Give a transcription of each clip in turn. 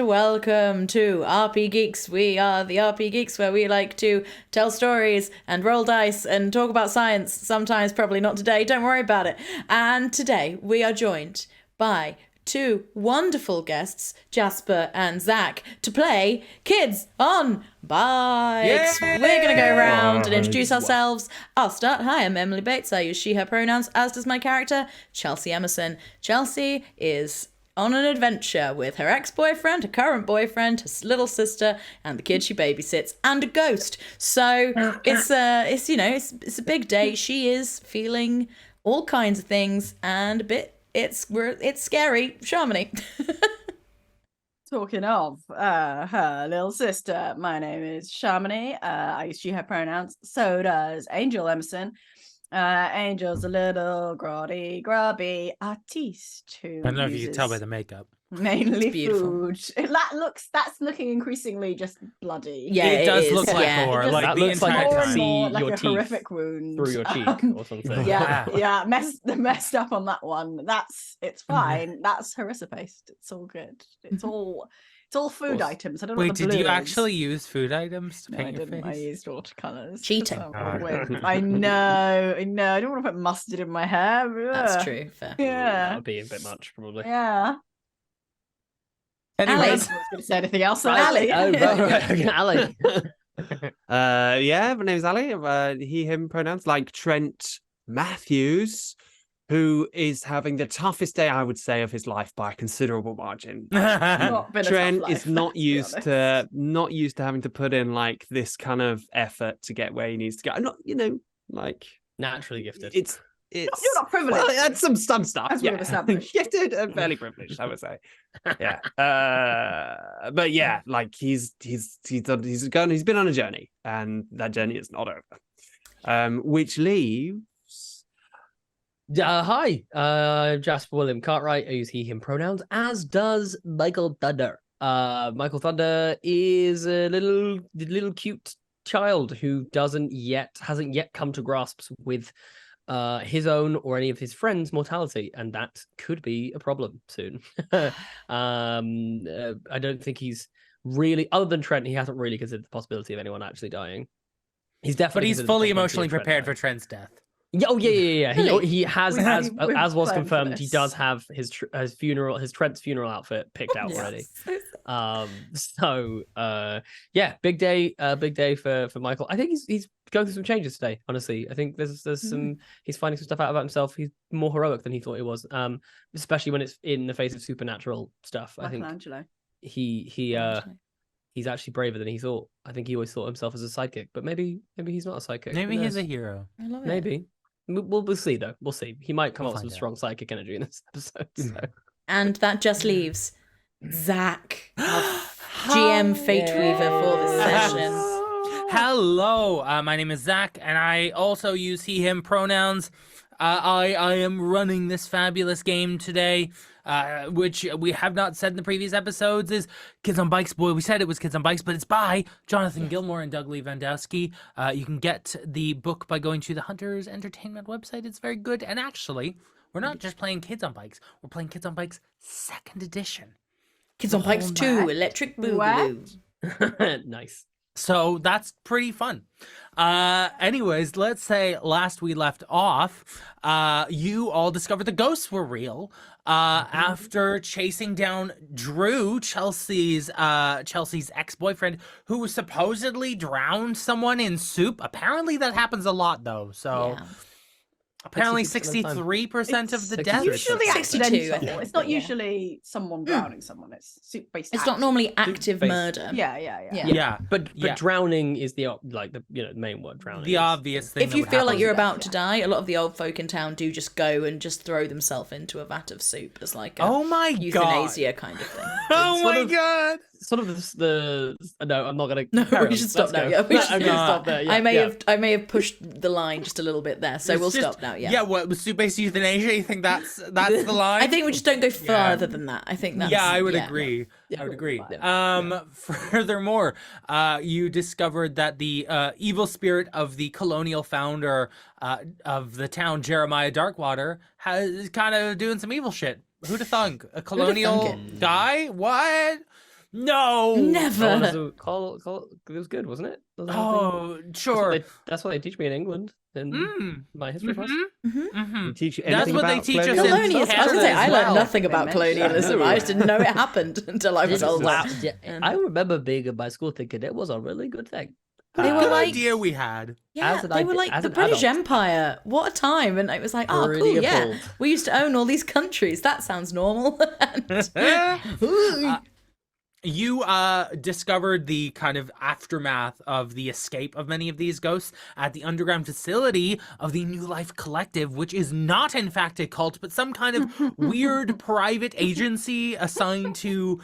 welcome to RPGeeks. We are the RPGeeks, where we like to tell stories and roll dice and talk about science. Sometimes, probably not today, don't worry about it. And today we are joined by two wonderful guests, Jasper and Zack, to play Kids on Bikes. Yay! We're going to go around and introduce ourselves. I'll start. Hi, I'm Emily Bates. I use she, her pronouns, as does my character, Chelsea Emerson. Chelsea is on an adventure with her ex-boyfriend, her current boyfriend, her little sister, and the kid she babysits, and a ghost. So it's a big day. She is feeling all kinds of things and a bit. It's scary. Shamini. Talking of her little sister, my name is Shamini. I use she, her pronouns. So does Angel Emerson. Angel's a little grubby artiste who I don't know if you can tell by the makeup. Mainly food. That's looking increasingly just bloody. Yeah, it does look like gore. Like that the looks entire like time. More See your like a teeth horrific wound through your cheek or something. Yeah, messed up on that one. It's fine. That's harissa paste. It's all good. It's all food items. I don't know. Wait, what the did you blue actually use food items to No, paint I your didn't. face? I used watercolors. Cheating. I know. I don't want to put mustard in my hair. That's true. Fair. Yeah. That would be a bit much, probably. Yeah. Anyways, I was going to say anything else. Ali. Oh, right. Okay, Ali. Yeah, my name's Ali. He, him pronouns, like Trent Matthews, who is having the toughest day, I would say, of his life by a considerable margin. Not been a Trent tough life, is not let's be honest. not used to having to put in like this kind of effort to get where he needs to go. I'm not, like Naturally gifted. it's You're not privileged. well, that's some stuff. As we've established. Gifted and fairly privileged, I would say. Yeah. But yeah, like he's been on a journey, and that journey is not over. Which leaves. Hi, Jasper William Cartwright. I use he, him pronouns, as does Michael Thunder. Michael Thunder is a little cute child who hasn't yet come to grasps with his own or any of his friends' mortality, and that could be a problem soon. I don't think he's really, other than Trent, he hasn't really considered the possibility of anyone actually dying. He's definitely, but he's considered the fully possibility emotionally of Trent prepared dying. for Trent's death. Yeah, yeah. Really? He has, We've as was planned for confirmed, he this. does have his Trent's funeral outfit picked out already. Yeah, big day for Michael. I think he's going through some changes today. Honestly, I think there's some, he's finding some stuff out about himself. He's more heroic than he thought he was, especially when it's in the face of supernatural stuff. I think Michelangelo. he's actually braver than he thought. I think he always thought himself as a sidekick, but maybe he's not a sidekick. Maybe Who he's a knows? hero. I love it. Maybe. We'll see though. We'll see. He might come We'll up with some find strong psychic energy in this episode. So. And that just leaves Zack, our GM Fate Weaver for this session. Hello, my name is Zack, and I also use he, him pronouns. I am running this fabulous game today, which we have not said in the previous episodes is Kids on Bikes. Boy, we said it was Kids on Bikes, but it's by Jonathan Gilmour and Doug Lewandowski. You can get the book by going to the Hunters Entertainment website. It's very good. And actually, we're not just playing Kids on Bikes. We're playing Kids on Bikes 2nd edition. Kids on Bikes 2, Electric Boogaloo. Nice. So that's pretty fun. Anyways, let's say last we left off, you all discovered the ghosts were real after chasing down Drew, Chelsea's ex-boyfriend, who supposedly drowned someone in soup. Apparently that happens a lot though. So Yeah. apparently 63% 63% of the It's deaths. Usually 62, accidental. I think, It's not yeah. usually someone drowning someone. It's soup-based. It's not normally active Face. murder. Yeah. Yeah. But Yeah. drowning is the main word. Drowning. The is. obvious thing. If that you would feel like happen. you're about to die, a lot of the old folk in town do just go and just throw themselves into a vat of soup as like a Oh my euthanasia god. kind of thing. Oh Sort my of- god. Sort of no, I'm not gonna. No, carry we on. should stop Let's now. go. Yeah, we No, should I'm gonna stop there. Yeah, I may have pushed the line just a little bit there, so It's we'll just- stop now. Yeah. Yeah, what was soup-based euthanasia? You think that's the line? I think we just don't go further than that. I think that's Yeah, I would agree. Yeah. I would agree. Yeah. Furthermore, you discovered that the evil spirit of the colonial founder of the town, Jeremiah Darkwater, is kind of doing some evil shit. Who'd have thunk? A colonial it? guy? What? No. Never. It was good, wasn't it? Was that the thing? Oh, sure. That's what they teach me in England in my history class. Mm-hmm. They teach you That's anything what they about teach us in colonialism? Colonialism. I was gonna say, I as learned well. nothing about They mentioned colonialism. that. I just didn't know it happened until I was Didn't- older. wow, yeah, And- I remember being in my school thinking it was a really good thing. They were Good like- idea we had. Yeah, As an they were ide- like as the an British adult. Empire. What a time! And it was like, oh, Pretty cool, yeah. appalled. We used to own all these countries. That sounds normal. And- You discovered the kind of aftermath of the escape of many of these ghosts at the underground facility of the New Life Collective, which is not in fact a cult, but some kind of weird private agency assigned to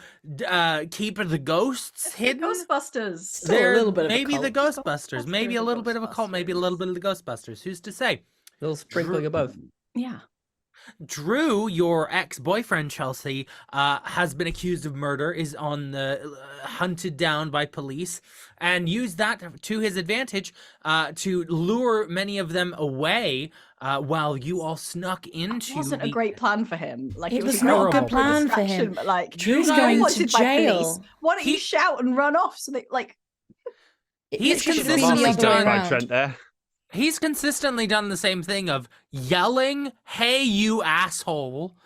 keep the ghosts hidden. Ghostbusters. Still a They're little bit of a maybe the cult. Ghostbusters, maybe a little bit of a cult, maybe a little bit of the Ghostbusters. Who's to say? little sprinkling of both. Yeah. Drew, your ex-boyfriend Chelsea, has been accused of murder, is on the hunted down by police, and used that to his advantage to lure many of them away while you all snuck into. It wasn't a the- great plan for him. Like It it was was not a not good plan for him. distraction, But like Drew's you're going to wanted by police. jail. Why don't you He- shout and run off? So they like. He's It should have been the consistently other way done- around. Trent there. He's consistently done the same thing of yelling, "Hey, you asshole,"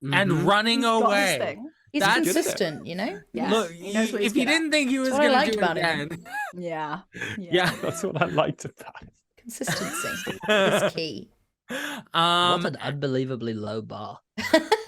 and Mhm. running He's got his away. thing. He's That's good at it. consistent, you know? Yeah. Look, he knows what he's if you good at. didn't think he was That's what I going liked to do it about him. again, Yeah. yeah. That's what I liked about it. Consistency is key. What Um, an unbelievably low bar.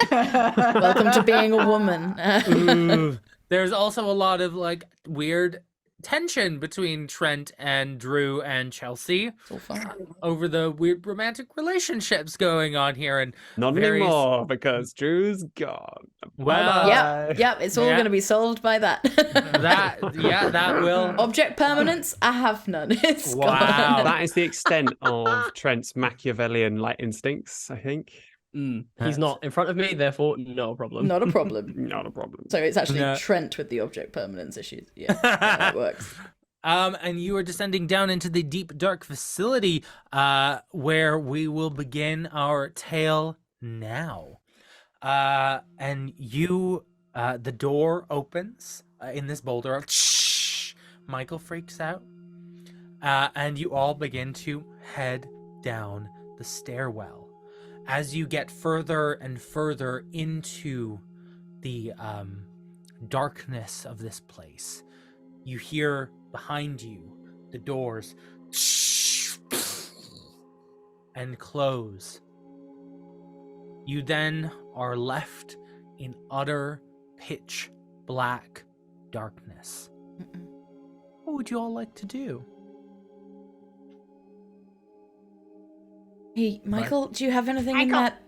Welcome to being a woman. ooh. There's also a lot of like weird tension between Trent and Drew and Chelsea It's all fun. over the weird romantic relationships going on here, and Not Various- anymore because Drew's gone. Well, Yep, yep, it's all Yeah. going to be solved by that. that will. Object permanence, I have none. It's Wow. gone. That is the extent of Trent's Machiavellian like instincts, I think. He's That's- not in front of me, therefore no problem. Not a problem. Not a problem. So it's actually No. Trent with the object permanence issues. Yeah, that works. And you are descending down into the deep, dark facility, where we will begin our tale now. And you, the door opens in this boulder. Shh! Michael freaks out, and you all begin to head down the stairwell. As you get further and further into the darkness of this place, you hear behind you the doors and close. You then are left in utter pitch black darkness. Mm-mm. What would you all like to do? Hey, Michael, do you have anything in that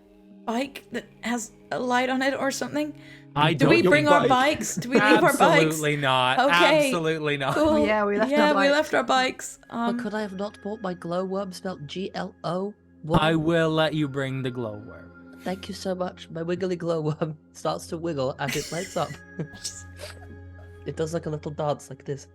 bike that has a light on it or something? I Do don't we think bring our bike. bikes? Do we leave our bikes? Absolutely not. Okay. Absolutely not. Cool. Yeah, we left Yeah, our we bikes. left our bikes. But could I have not bought my glowworm spelled GLO? I will let you bring the glowworm. Thank you so much. My wiggly glowworm starts to wiggle as it lights up. It does like a little dance like this.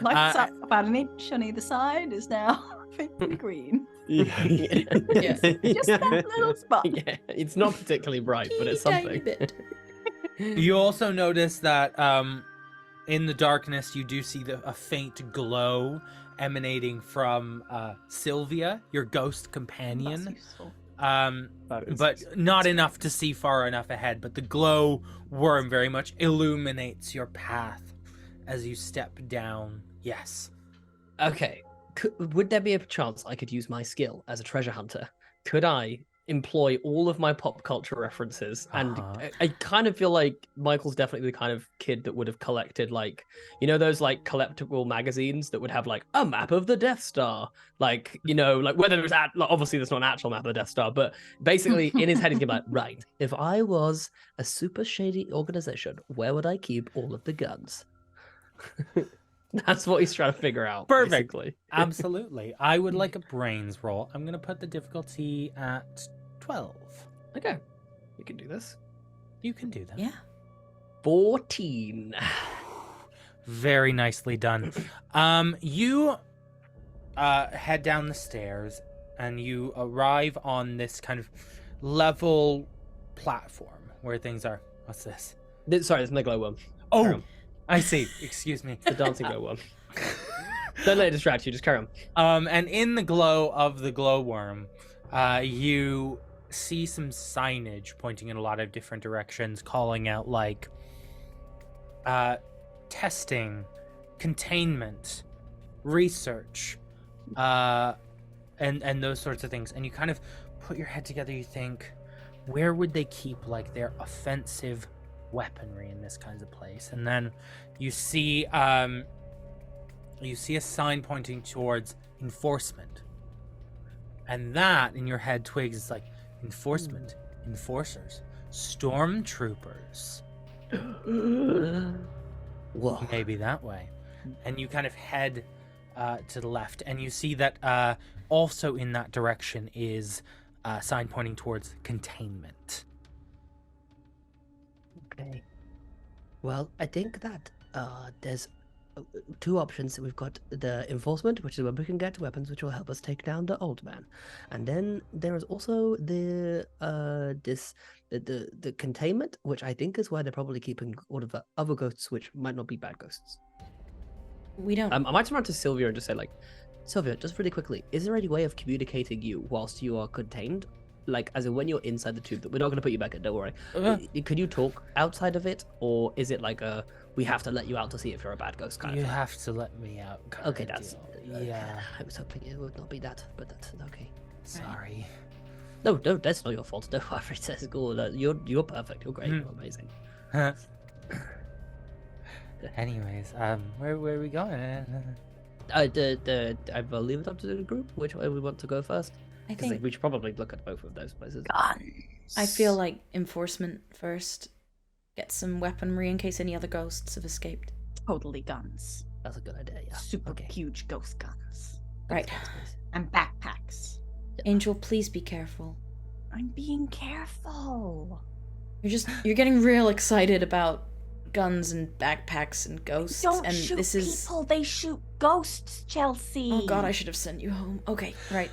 Lights up about an inch on either side is now faintly green. Yes. Just that little spot. Yeah, it's not particularly bright, but it's Teeny something. bit. You also notice that in the darkness you do see a faint glow emanating from Sylvia, your ghost That's companion. useful. But not enough to see far enough ahead. But the glow worm very much illuminates your path as you step down. Yes. Okay. Would there be a chance I could use my skill as a treasure hunter? Could I employ all of my pop culture references? And I kind of feel like Michael's definitely the kind of kid that would have collected, like, you know, those like collectible magazines that would have like a map of the Death Star, like, you know, like whether there's like, obviously there's not an actual map of the Death Star, but basically in his head he's gonna be like, right, if I was a super shady organization, where would I keep all of the guns? That's what he's trying to figure out. Perfect. Basically. Absolutely. I would like a brains roll. I'm going to put the difficulty at 12. Okay, you can do this. You can do that. Yeah. 14. Very nicely done. You head down the stairs and you arrive on this kind of level platform where things are. What's this? Sorry, it's my glowworm. Oh, I see. Excuse me. The dancing girl one. Don't let it distract you. Just carry on. And in the glow of the glowworm, you see some signage pointing in a lot of different directions, calling out like testing, containment, research, and those sorts of things. And you kind of put your head together. You think, where would they keep like their offensive weaponry in this kind of place? And then you see a sign pointing towards enforcement, and that in your head twigs is like enforcement, enforcers, stormtroopers. Whoa. Maybe that way. And you kind of head to the left, and you see that also in that direction is a sign pointing towards containment. Okay. Well, I think that there's two options. We've got the enforcement, which is where we can get weapons, which will help us take down the old man, and then there is also the the containment, which I think is where they're probably keeping all of the other ghosts, which might not be bad ghosts. We don't. I might turn around to Sylvia and just say, like, Sylvia, just really quickly, is there any way of communicating you whilst you are contained? Like, as in when you're inside the tube, we're not going to put you back in, don't worry. Can you talk outside of it, or is it like we have to let you out to see if you're a bad ghost kind You of thing? have to let me out. Okay, that's... Yeah. I was hoping it would not be that, but that's okay. Sorry. No, that's not your fault. Don't worry, it's cool. You're perfect. You're great. You're amazing. Anyways, where are we going? I will leave it up to the group which way we want to go first. I Because think we should probably look at both of those places. I feel like enforcement first. Get some weaponry in case any other ghosts have escaped. Totally guns. That's a good idea, yeah. Super Okay. huge ghost guns. Right. And backpacks. Angel, please be careful. I'm being careful. You're getting real excited about guns and backpacks and ghosts. Don't and shoot this is people, they shoot ghosts, Chelsea. Oh god, I should have sent you home. Okay, right.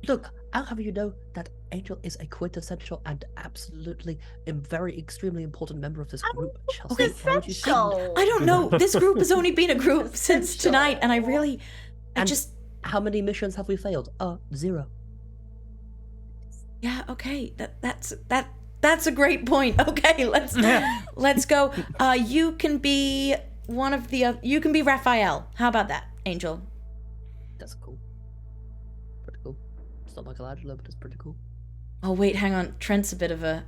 Look, I'll have you know that Angel is a quintessential and absolutely very extremely important member of this group. Chelsea, why would you say Essential. I don't know. This group has only been a group since Essential. tonight, and I And- just How many missions have we failed? 0. yeah, okay. That's a great point. Okay, let's go. You can be one of the you can be Raphael. How about that, Angel? That's cool. Pretty cool. It's not Michelangelo, but it's pretty cool. Oh wait, hang on. Trent's a bit of a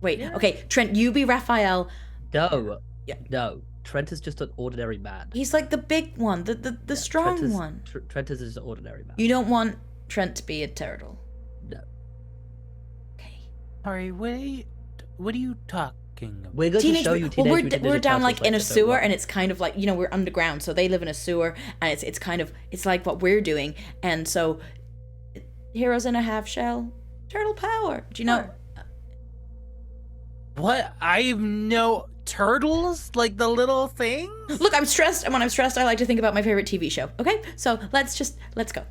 wait. Yeah. Okay, Trent, you be Raphael. No. Yeah. No. Trent is just an ordinary man. He's like the big one, the strong Trent is, one. Trent is just an ordinary man. You don't want Trent to be a turtle. No. Okay. Sorry, what are you talking about? We're going to show you Teenage well, Mutant we're Ninja down like Turtles in a later, don't sewer, worry. and it's kind of like we're underground, so they live in a sewer, and it's kind of like what we're doing, and so heroes in a half shell, turtle power. Do you know? What? I've no turtles? Like the little thing? Look, I'm stressed, and when I'm stressed, I like to think about my favorite TV show. Okay, so let's go.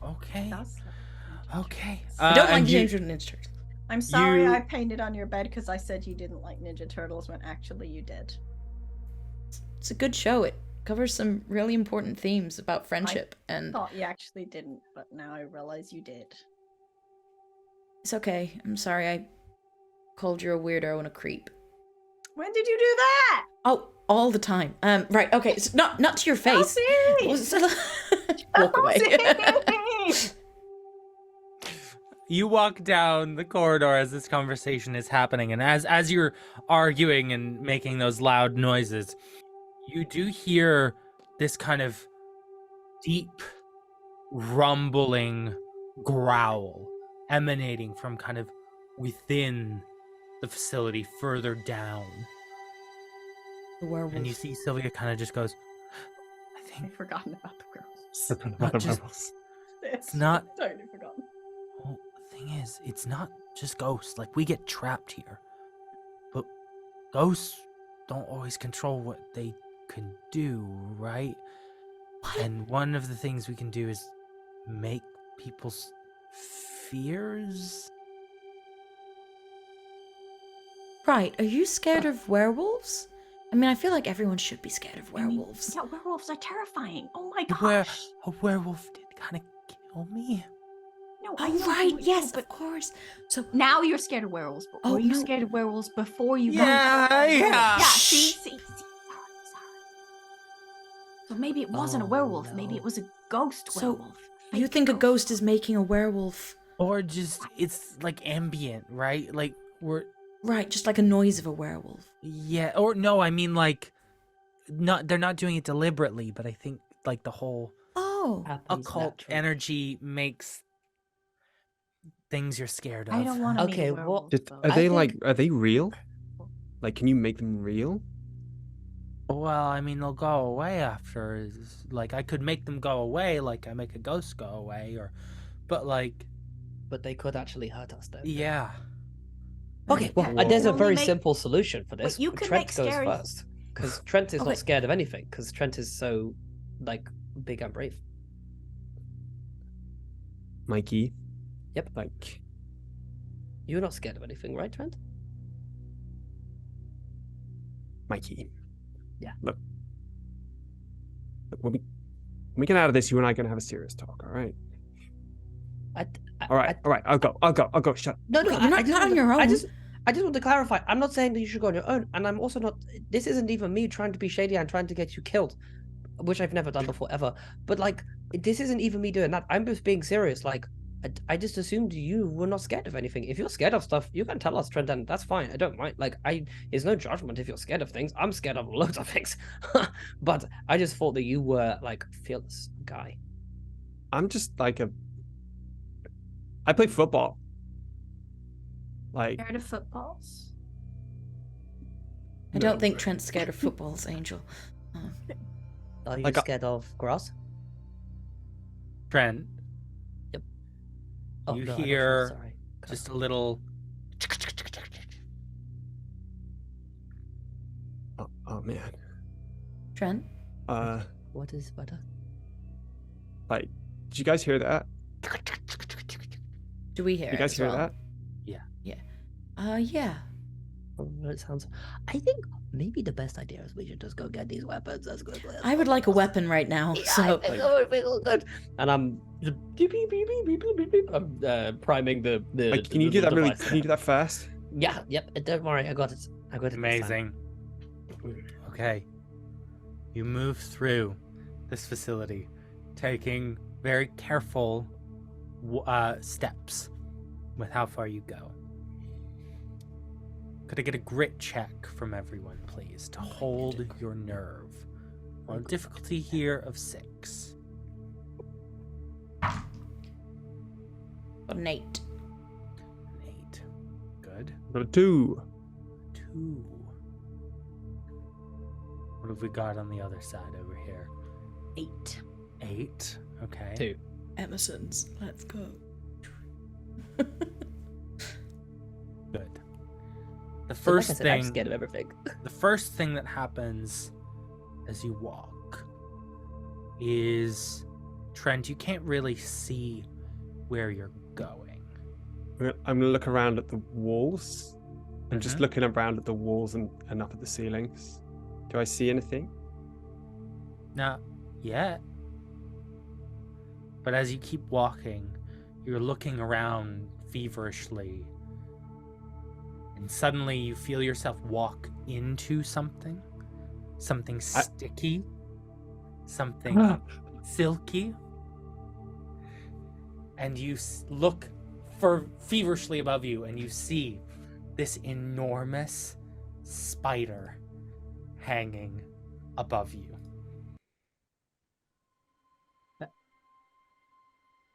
Okay. That's- Okay. I don't like and you- Teenage Mutant Ninja Turtles. I'm sorry You- I painted on your bed because I said you didn't like Ninja Turtles when actually you did. It's a good show. It covers some really important themes about friendship, and Thought you actually didn't, but now I realize you did. it's okay. I'm sorry I called you a weirdo and a creep. When did you do that? Oh, all the time. Right. Okay. So not to your face. Chelsea! Walk away. Chelsea! You walk down the corridor as this conversation is happening, and as you're arguing and making those loud noises, you do hear this kind of deep, rumbling growl emanating from kind of within the facility further down. The werewolf. And you see Sylvia kind of just goes, I I've think forgotten about the girls. not just, It's not- totally forgotten. well, the thing is, it's not just ghosts. Like, we get trapped here. But ghosts don't always control what they can do, right? And one of the things we can do is make people's fears Right, are you scared of werewolves? I mean, I feel like everyone should be scared of werewolves. Yeah, werewolves are terrifying. Oh my Where gosh. a werewolf did kind of kill me. No, I Oh, know right, you- yes, but of course. So, now you're scared of werewolves. But Oh, were you no. scared of werewolves before you got Yeah, yeah. Yeah, see. Sorry. So maybe it wasn't a Oh, werewolf. Maybe no. it was a ghost So, werewolf. you Fake think a ghost is making a werewolf? Or just it's like ambient, right? Like we're Right, just like a noise of a werewolf. yeah. Or no, I mean like not they're not doing it deliberately, but I think like the whole Oh, Happens occult naturally. energy makes things you're scared of. I don't want to Okay, meet a what- werewolf. Just, though. are I they think- like? Are they real? Like, can you make them real? Well, I mean, they'll go away after. Like, I could make them go away, like I make a ghost go away, but like, But they could actually hurt us, though. yeah. Okay, well, Yeah, there's you a can very only make- simple solution for this. you can Trent make goes scary- first. Because Trent is Okay. not scared of anything, because Trent is so, like, big and brave. Mikey. Yep. Like, You're not scared of anything, right, Trent? Mikey. Yeah. Look, when we get out of this, you and I are gonna have a serious talk. All right. All right. All right. I'll go. Shut. No, Okay, you're not just on want your I own. just want to clarify. I'm not saying that you should go on your own, and I'm also not. This isn't even me trying to be shady and trying to get you killed, which I've never done before ever. But like, this isn't even me doing that. I'm just being serious. Like, I just assumed you were not scared of anything. If you're scared of stuff, you can tell us, Trent, and that's fine. I don't mind. Like, there's no judgment if you're scared of things. I'm scared of loads of things, but I just thought that you were like fearless guy. I'm just like I play football. Like, Scared of footballs? I no. don't think Trent's scared of footballs, Angel. Are you Like, scared of grass? Trent, Oh, You no, I don't feel hear sorry. just a little. oh man. Trent? What is better? Like, did you guys hear that? Do we hear You it guys as hear well? that? Yeah. Oh, it sounds. I think maybe the best idea is we should just go get these weapons as quickly as I would like a possible. weapon right now, Yeah, so... I think that would feel good. And I'm just beep, beep, beep, beep, beep, beep, beep, beep. I'm priming the. Like, can you do that really? device. Can you do that fast? Yeah. Yep. Don't worry. I got it. I got it. this time. Amazing. Okay. You move through this facility, taking very careful steps with how far you go. Could I get a grit check from everyone, please, to hold your nerve? On difficulty here of 6. Got an 8. 8. Good. Number 2. 2. What have we got on the other side over here? 8. 8. Okay. 2. Emerson's. Let's go. Good. The So like I first said, I'm thing. scared of everything. The first thing that happens as you walk is, Trent, you can't really see where you're going. I'm gonna look around at the walls. I'm just Mhm. looking around at the walls and up at the ceilings. Do I see anything? Not yet. But as you keep walking, you're looking around feverishly. And suddenly you feel yourself walk into something. Something sticky. Something silky. And you look feverishly above you and you see this enormous spider hanging above you.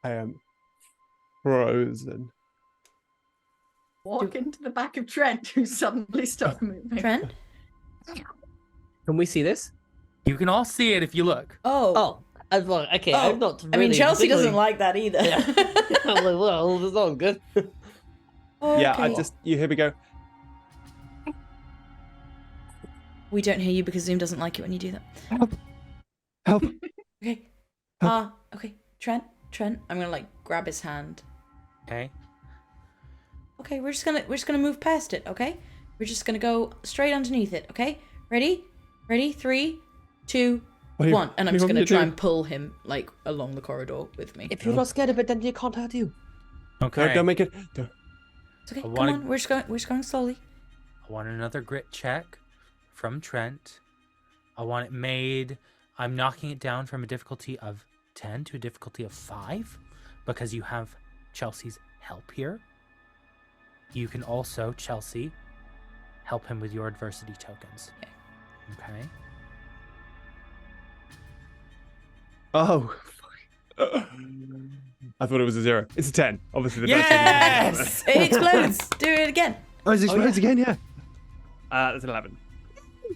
I am frozen. Walk into the back of Trent, who suddenly stopped moving. Trent? Can we see this? You can all see it if you look. Oh. Well, okay. Oh, I'm not. I mean, really Chelsea doesn't particularly- like that either. Yeah. I'm like, well, this is all good. Yeah, I Okay. just you hear me go. We don't hear you because Zoom doesn't like it when you do that. Help! Okay. Okay. Trent, I'm gonna like grab his hand. Okay. Okay, we're just gonna move past it, okay? We're just gonna go straight underneath it, okay? Ready? Ready? 3, 2, 1. And I'm just gonna try and pull him like along the corridor with me. If you're not scared of it, then you can't hurt you. Okay. Don't make it. Don't. It's okay. I Come wanna- on. We're just going slowly. I want another grit check from Trent. I want it made. I'm knocking it down from a difficulty of 10 to a difficulty of 5 because you have Chelsea's help here. You can also, Chelsea, help him with your adversity tokens. Okay. Oh. Fuck. I thought it was a 0. It's a 10. Obviously, the Yes! It explodes. Do it again. Oh, it explodes again. Yeah. That's an 11.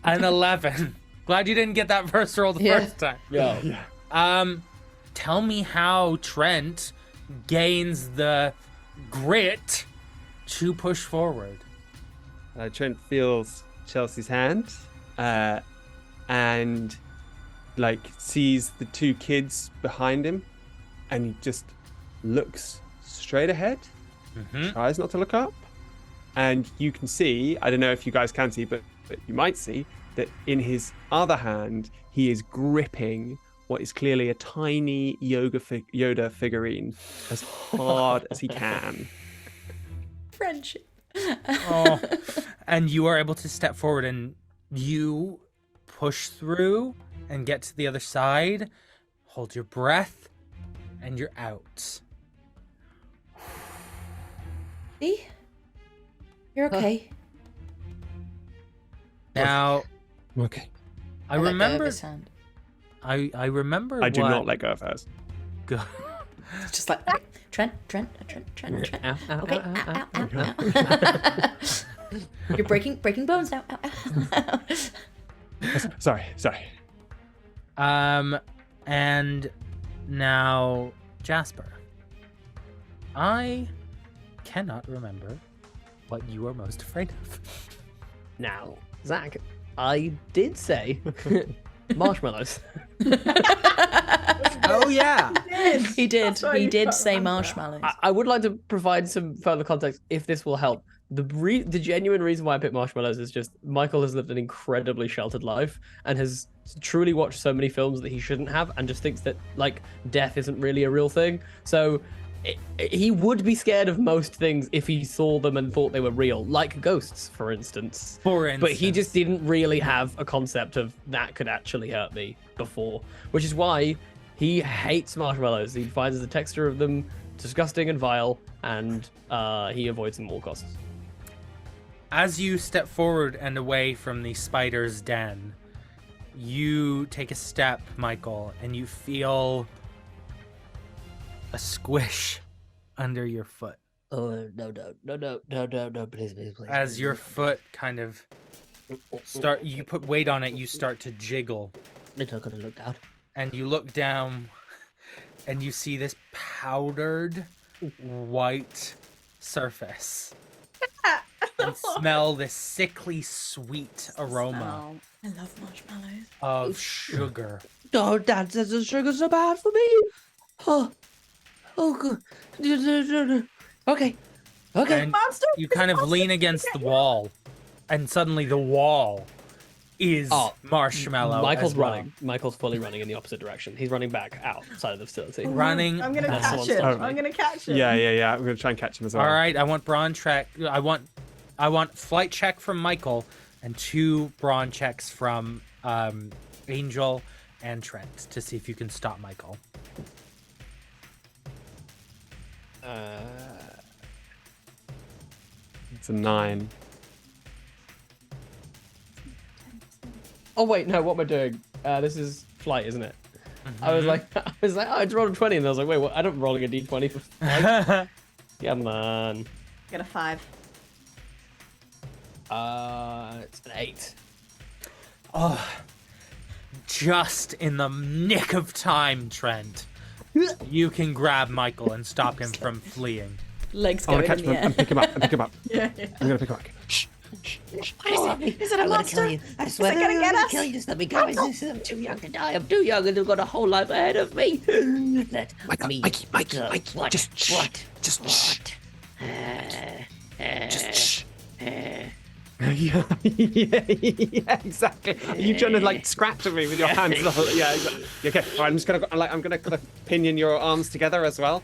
An 11. Glad you didn't get that first roll the first time. Yeah. Tell me how Trent gains the grit to push forward. Trent feels Chelsea's hand, and like sees the 2 kids behind him, and he just looks straight ahead. Tries not to look up, and you can see. I don't know if you guys can see, but you might see that in his other hand he is gripping what is clearly a tiny Yoda figurine as hard as he can. Friendship. Oh, and you are able to step forward and you push through and get to the other side. Hold your breath, and you're out. See? You're okay. Now, Okay. I let go of remember. his hand. I remember. I do what- not let go of hers. Go- It's just like, okay, Trent. Ow, ow, Okay, ow, ow, ow, ow, ow, ow. You're breaking bones now. Ow, ow, ow. Sorry. And now, Jasper. I cannot remember what you are most afraid of. Now, Zach, I did say marshmallows. Oh yeah. He did. That's why He you did can't say remember. marshmallows. I would like to provide some further context if this will help. The genuine reason why I picked marshmallows is just Michael has lived an incredibly sheltered life and has truly watched so many films that he shouldn't have, and just thinks that like death isn't really a real thing. So he would be scared of most things if he saw them and thought they were real, like ghosts, for instance. But he just didn't really have a concept of that could actually hurt me before, which is why he hates marshmallows. He finds the texture of them disgusting and vile, and he avoids them at all costs. As you step forward and away from the spider's den, you take a step, Michael, and you feel a squish under your foot. Oh, no, please. As your foot kind of you put weight on it, you start to jiggle. It's not gonna look down. And you look down and you see this powdered white surface. And smell this sickly sweet aroma I love marshmallows. of sugar. Oh, Dad says the sugar's so bad for me. Oh, good. Okay. And Monster. you kind of lean against the wall, and suddenly the wall is marshmallow. Michael's as well. running. Michael's fully running in the opposite direction. He's running back outside of the facility. Running. I'm gonna That's catch what's him. stopping me. I'm gonna catch him. Yeah. I'm gonna try and catch him as well. All right, I want brawn check. I want flight check from Michael and 2 brawn checks from Angel and Trent to see if you can stop Michael. It's a 9. Oh wait, no. What am I doing? This is flight, isn't it? I was like, oh, I just rolled a 20, and I was like, wait, what? I don't rolling a d20 for flight. Come on. Get a 5. It's an 8. Oh, just in the nick of time, Trent. You can grab Michael and stop him from fleeing. Legs I want going to in catch the him and air. pick him up. Yeah. I'm gonna pick him up. Shh. Is it a monster? I swear Is it gonna get us? kill you. Just let me go. I'm too young to die. I'm too young and I've got a whole life ahead of me. Let me Mikey, go. What? just shh. What? Just shh. What? Just shh. yeah, yeah, exactly. Are you trying to like scratch at me with your hands? Yeah, exactly. Okay, all right, I'm gonna kind of pinion your arms together as well.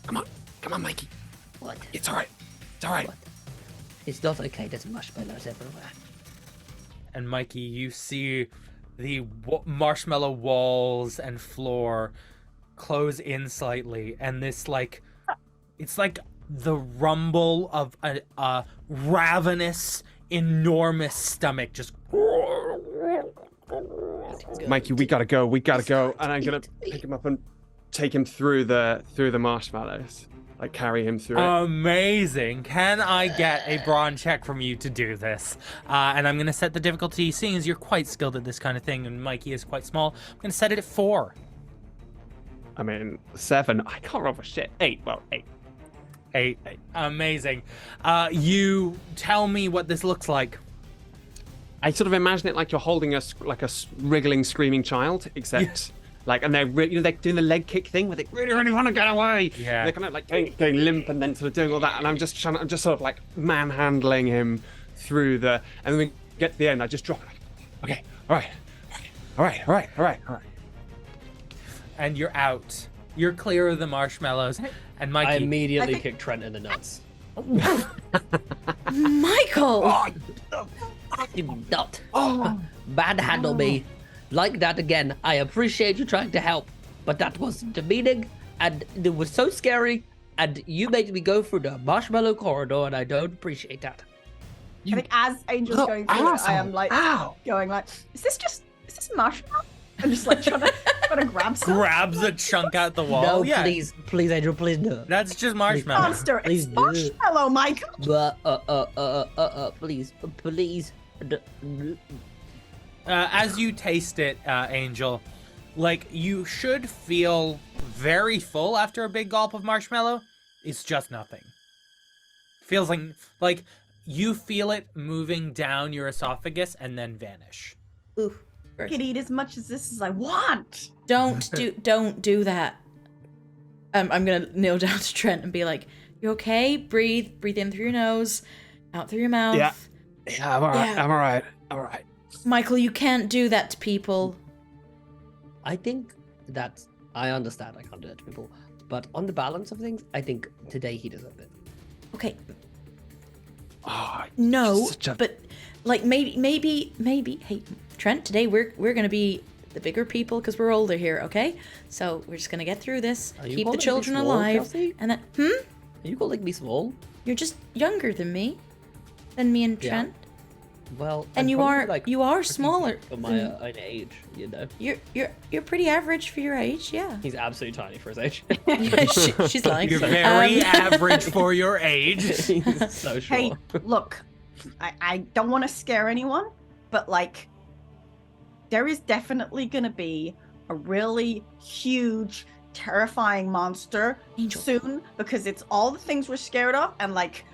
Come on, Mikey. What? It's all right. It's all right. What? It's not okay. There's marshmallows everywhere. And Mikey, you see the marshmallow walls and floor close in slightly, and this like, it's like the rumble of a ravenous, enormous stomach just. Mikey, we gotta go. And I'm gonna pick him up and take him through the marshmallows, like carry him through it. Amazing. Can I get a brawn check from you to do this? And I'm gonna set the difficulty, seeing as you're quite skilled at this kind of thing, and Mikey is quite small. I'm gonna set it at 4. I mean, 7. I can't roll for shit. 8. Well, 8. 8. Amazing. You tell me what this looks like. I sort of imagine it like you're holding a wriggling, screaming child, except like, and they're they're doing the leg kick thing where they really, really want to get away. Yeah. They're kind of like going limp and then sort of doing all that, and I'm just sort of like manhandling him through and then we get to the end. I just drop it. Okay, all right. And you're out. You're clear of the marshmallows. And Mikey. I immediately kick Trent in the nuts. Michael! You not. Bad handle me. Like that again. I appreciate you trying to help, but that was demeaning, and it was so scary, and you made me go through the marshmallow corridor, and I don't appreciate that. I think as Angel's going through it, I am like going like, is this marshmallow? I'm just like trying to grab something. grabs a chunk out the wall. No, Yeah, please, Angel, please no. that's just marshmallow. Monster, Please it's do. marshmallow, Michael. But please. As you taste it, Angel, like you should feel very full after a big gulp of marshmallow. It's just nothing. Feels like you feel it moving down your esophagus and then vanish. Ooh. I can eat as much as this as I want. Don't do that. I'm gonna kneel down to Trent and be like, "You okay? Breathe in through your nose, out through your mouth." Yeah, I'm alright. Yeah. I'm alright. Michael, you can't do that to people. I think that I understand I can't do that to people, but on the balance of things, I think today he deserved it. Okay, Oh, no, such a- but like maybe. Hey, Trent, today we're gonna be the bigger people because we're older here. Okay, so we're just gonna get through this, Are you keep the calling me children small, alive, Chelsea? and then Are you calling me small? You're just younger than me and Yeah. Trent. Well, And I'm you probably, are like, you are pretty smaller. big for my than- own age, you know. You're pretty average for your age. Yeah. He's absolutely tiny for his age. She's lying. You're very Um, average for your age. He's so short. Hey, look, I don't want to scare anyone, but like, there is definitely going to be a really huge, terrifying monster Angel. soon because it's all the things we're scared of. And like,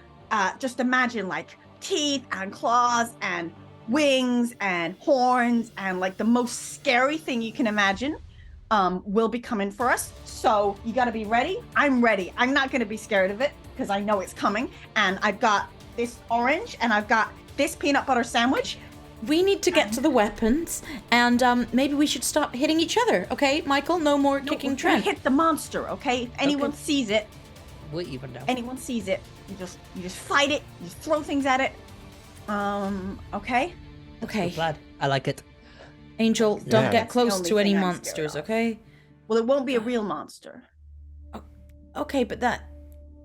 just imagine like teeth and claws and wings and horns and like the most scary thing you can imagine will be coming for us. So you got to be ready. I'm ready. I'm not going to be scared of it because I know it's coming. And I've got this orange and I've got this peanut butter sandwich. We need to get to the weapons, and maybe we should stop hitting each other. Okay, Michael, no more No, kicking we're gonna Trent. hit the monster, okay? If anyone sees it, We're even now. anyone sees it, you just fight it, you just throw things at it. Okay? Okay, Glad. I like it. Angel, don't Yeah. get That's the close only to any thing I'm scared monsters. of. Okay. Well, it won't be a real monster. Okay, but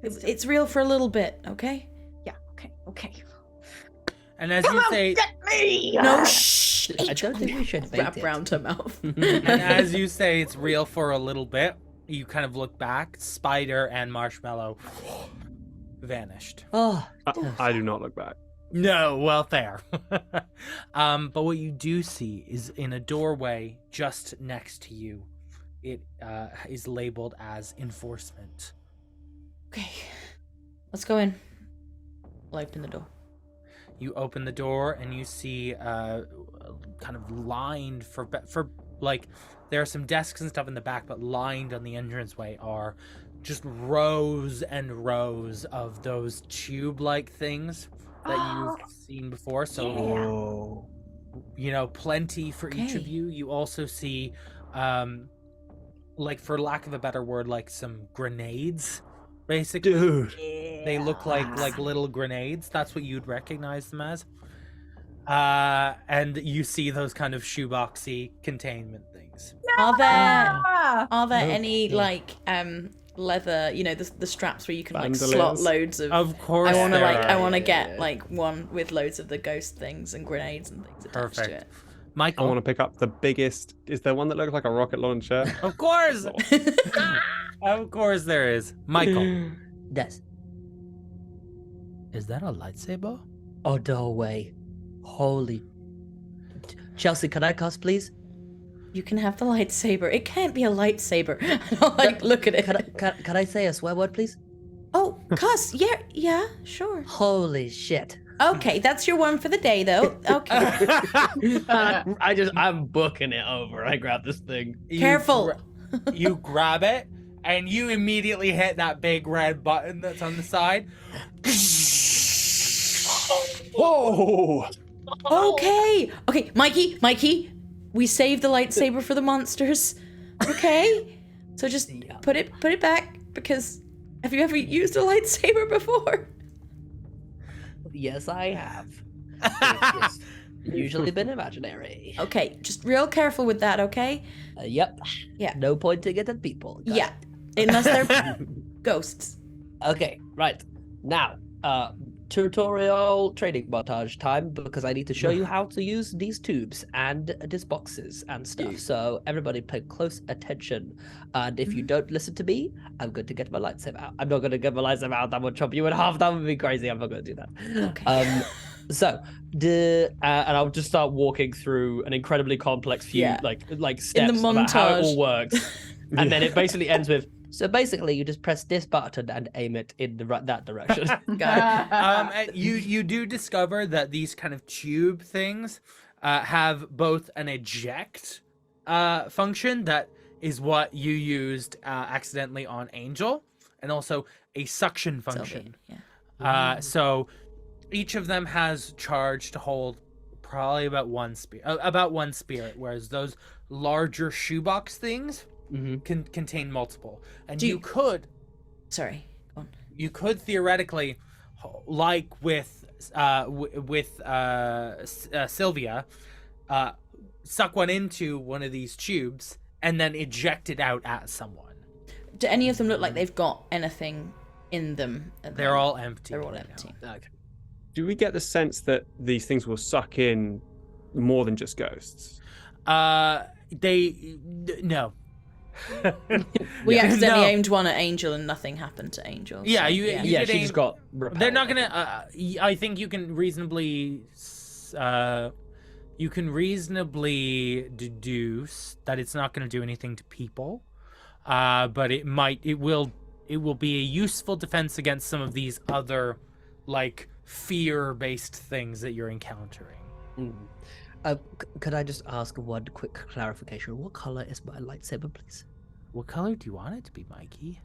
it's real for a little bit. Okay. Yeah, okay. And as Come you on, say, get me! No, shh. I Angel. don't think we should Wrap bait it. around her mouth. and as you say, it's real for a little bit. You kind of look back. Spider and Marshmallow vanished. Oh, I do not look back. No, well, fair. But what you do see is in a doorway just next to you. It is labeled as enforcement. Okay, let's go in. I'll open the door. You open the door and you see kind of lined for like there are some desks and stuff in the back, but lined on the entranceway are just rows and rows of those tube-like things that you've seen before. So, Oh. Plenty for each of Okay. you. You also see, like, for lack of a better word, like some grenades, basically. Dude. They look like little grenades. That's what you'd recognize them as. And you see those kind of shoeboxy containment things. Are there Ah! any Okay. like leather, the straps where you can like slot Bandoliers. loads of Of course, I want to there I are. want to Yeah, get yeah. like one with loads of the ghost things and grenades and things attached to Perfect. it. I Michael. want to pick up the biggest. Is there one that looks like a rocket launcher? Of course. Of course there is. Michael. Yes. Is that a lightsaber? Oh, no way. Holy. Chelsea, can I cuss, please? You can have the lightsaber. It can't be a lightsaber. I'll like look at it. Can I say a swear word, please? Oh, cuss. Yeah, sure. Holy shit. Okay, that's your one for the day though. Okay. I'm booking it over. I grab this thing. Careful. You grab it, and you immediately hit that big red button that's on the side. Whoa! Okay, Mikey, we saved the lightsaber for the monsters. Okay, so just Yeah. put it back because have you ever used a lightsaber before? Yes, I have. It's usually been imaginary. Okay, just real careful with that. Okay. Yep. Yeah. No pointing it at people. Got Yeah, unless they're ghosts. Okay, right. Now, tutorial training montage time because I need to show you how to use these tubes and these boxes and stuff. So everybody pay close attention. And if you don't listen to me, I'm going to get my lightsaber out. I'm not going to get my lightsaber out. That would chop you in half. That would be crazy. I'm not going to do that. Okay. So and I'll just start walking through an incredibly complex few Yeah. like steps about how it all montage. works. And then it basically ends with, so basically you just press this button and aim it in that direction. Got it. And you do discover that these kind of tube things have both an eject function that is what you used accidentally on Angel, and also a suction function. Yeah. So each of them has charge to hold probably about one spirit, whereas those larger shoebox things can contain multiple. And Do you you- could Sorry. Go on. you could theoretically, like with Sylvia, suck one into one of these tubes and then eject it out at someone. Do any of them look like they've got anything in them? at the They're moment? all empty. They're all right empty. Okay. Do we get the sense that these things will suck in more than just ghosts? No. We Yeah. accidentally No. aimed one at Angel and nothing happened to Angel. Yeah, so, you Yeah, could she aim- just got They're repelled. not gonna. I think you can reasonably deduce that it's not gonna do anything to people, but it will be a useful defense against some of these other, like, fear-based things that you're encountering. Could I just ask one quick clarification? What color is my lightsaber, please? What color do you want it to be, Mikey?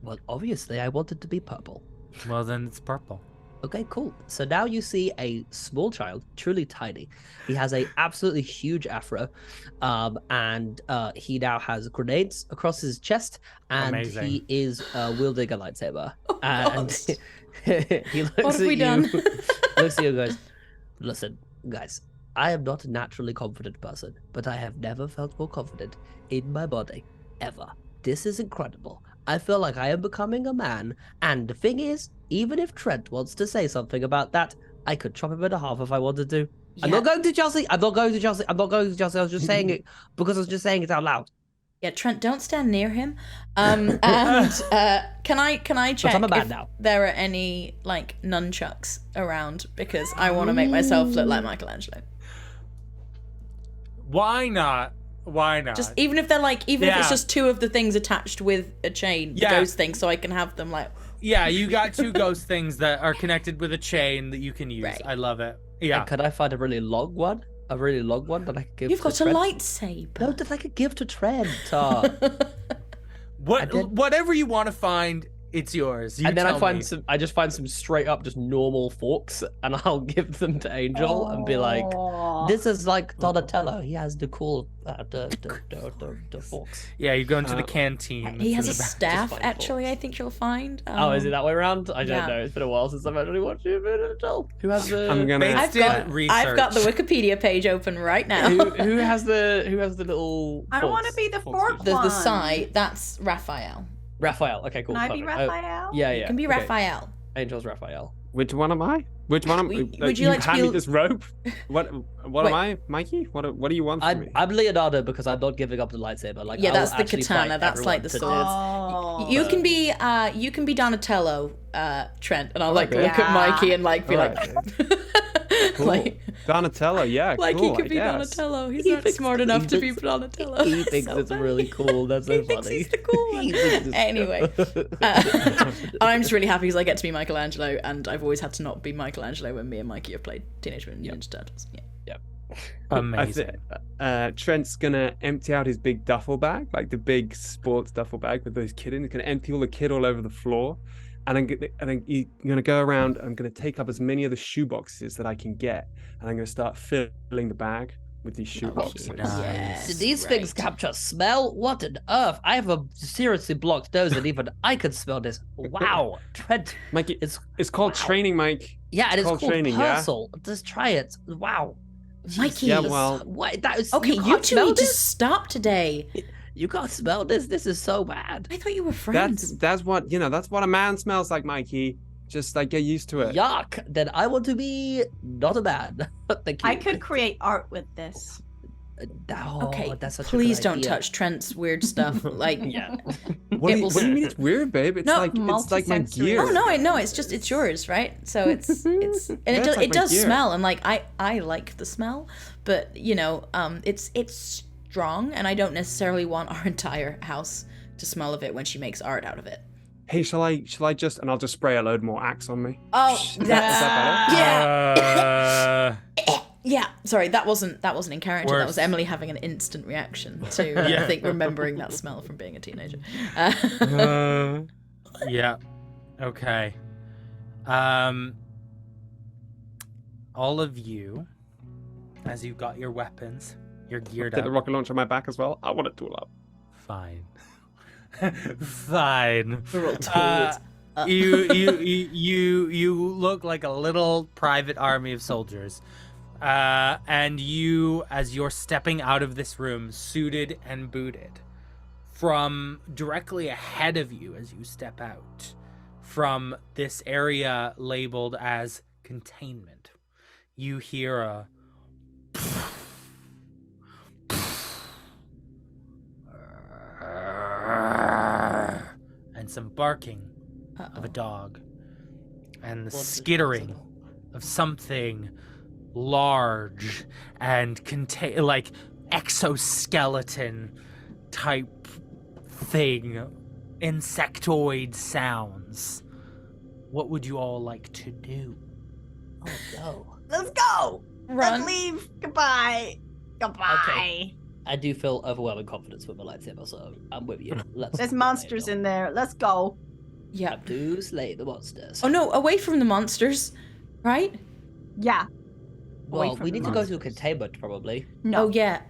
Well, obviously, I want it to be purple. Well, then it's purple. Okay, cool. So now you see a small child, truly tiny. He has a absolutely huge afro, and he now has grenades across his chest, and Amazing. he is wielding a lightsaber. Oh, And he looks What have at we you, done? looks at you and goes, "Listen, guys, I am not a naturally confident person, but I have never felt more confident in my body, ever. This is incredible. I feel like I am becoming a man, and the thing is, even if Trent wants to say something about that, I could chop him in half if I wanted to. I'm Yeah. not going to Chelsea. I'm not going to Chelsea. I'm not going to Chelsea. I was just saying it because I was just saying it out loud. Yeah, Trent, don't stand near him. And can I check I'm a man if now. there are any like nunchucks around because I want to make myself look like Michelangelo. Why not? Why not? Just even if they're like, even if Yeah. it's just two of the things attached with a chain, the Yeah. ghost thing, so I can have them like. Yeah, you got two ghost things that are connected with a chain that you can use. Right. I love it. Yeah. And could I find a really long one? A really long one that I could give You've to got a Trent? lightsaber. No, that I could give to Trent. What did- whatever you want to find It's yours. You and then I tell find me. I just find some straight up just normal forks, and I'll give them to Angel and be like, Aw. "This is like Donatello. He has the cool the forks." Yeah, you go into the canteen. He has a It's in the back. staff, find actually, forks. I think you'll find. Oh, is it that way around? I don't yeah. know. It's been a while since I've actually watched it. Who has the? I'm gonna. I've got the research. Wikipedia page open right now. who has the little? I want to forks? be the Forks fork piece? There's the one. side. That's Raphael. Raphael. Okay, cool. Can I be perfect. Raphael? Yeah, You can be okay. Raphael. Angel's Raphael. Which one am I? Which one am Would you like to hand be- me this rope? What Wait. am I, Mikey? What do you want from me? I'm Leonardo because I'm not giving up the lightsaber. Like, Yeah, I will that's the actually katana, fight that's like the everyone to sword. death. Oh. You can be Donatello, Trent, and I'll like Okay. look at Mikey and like be Alright. Cool. like Donatello, yeah, like cool, he could I be guess. Donatello. He's He not thinks- smart enough he to be thinks- Donatello. He thinks So it's funny. really cool. That's so He funny. thinks he's the cool one. He thinks it's Anyway, so- I'm just really happy because I get to be Michelangelo, and I've always had to not be Michelangelo when me and Mikey have played Teenage Mutant Ninja Turtles. Yeah. Amazing. Trent's gonna empty out his big duffel bag, like the big sports duffel bag with those kid in. He's gonna empty all the kid all over the floor, and then you're gonna go around. I'm gonna take up as many of the shoe boxes that I can get, and I'm gonna start filling the bag with these shoe boxes. nice. Did these things capture smell? What on earth? I have a seriously blocked nose, and even I could smell this. Wow, Trent. Mikey, It's it's called wow. training, Mike. Yeah, and it's called called training, yeah? Persil. Just try it. Wow. Mikey. Yeah, Jesus. well- What? That is, Okay, you can't two smell need to this? stop today. You can't smell this. This is so bad. I thought you were friends. That's what that's what a man smells like, Mikey. Just like get used to it. Yuck. Then I want to be not a man. Thank you. I could create art with this. Oh, Okay, that's such a please good don't idea. touch Trent's weird stuff. Like, Yeah. What do It you, will- what do you mean it's weird, babe? It's No, like my multi-sensory. gear. oh no, it's just it's yours, right? So it's and That's it like my does gear. smell, and like I like the smell, but it's strong, and I don't necessarily want our entire house to smell of it when she makes art out of it. Hey, shall I just and I'll just spray a load more Axe on me. Oh, Is that's that better? yeah. Yeah, sorry, that wasn't in character. That Worse. was Emily having an instant reaction to Yeah. I think remembering that smell from being a teenager. Yeah. Okay. All of you, as you've got your weapons, you're geared Get the up. rocket launcher on my back as well. I want it to all up. Fine. Fine. We're all told. You look like a little private army of soldiers. And you, as you're stepping out of this room, suited and booted, from directly ahead of you as you step out from this area labeled as containment, you hear a and some barking of a dog and the skittering of something large and like exoskeleton type thing, insectoid sounds. What would you all like to do? Oh no. Let's go. Run. Let's leave. Goodbye. Goodbye. I do feel overwhelming confidence with my lightsaber, so I'm with you. Let's There's go, monsters Angel. in there. Let's go. Yeah. Time to slay the monsters. Oh no, away from the monsters, right? Yeah. away Well, from we the need to go to monsters. containment probably. No. Oh yeah.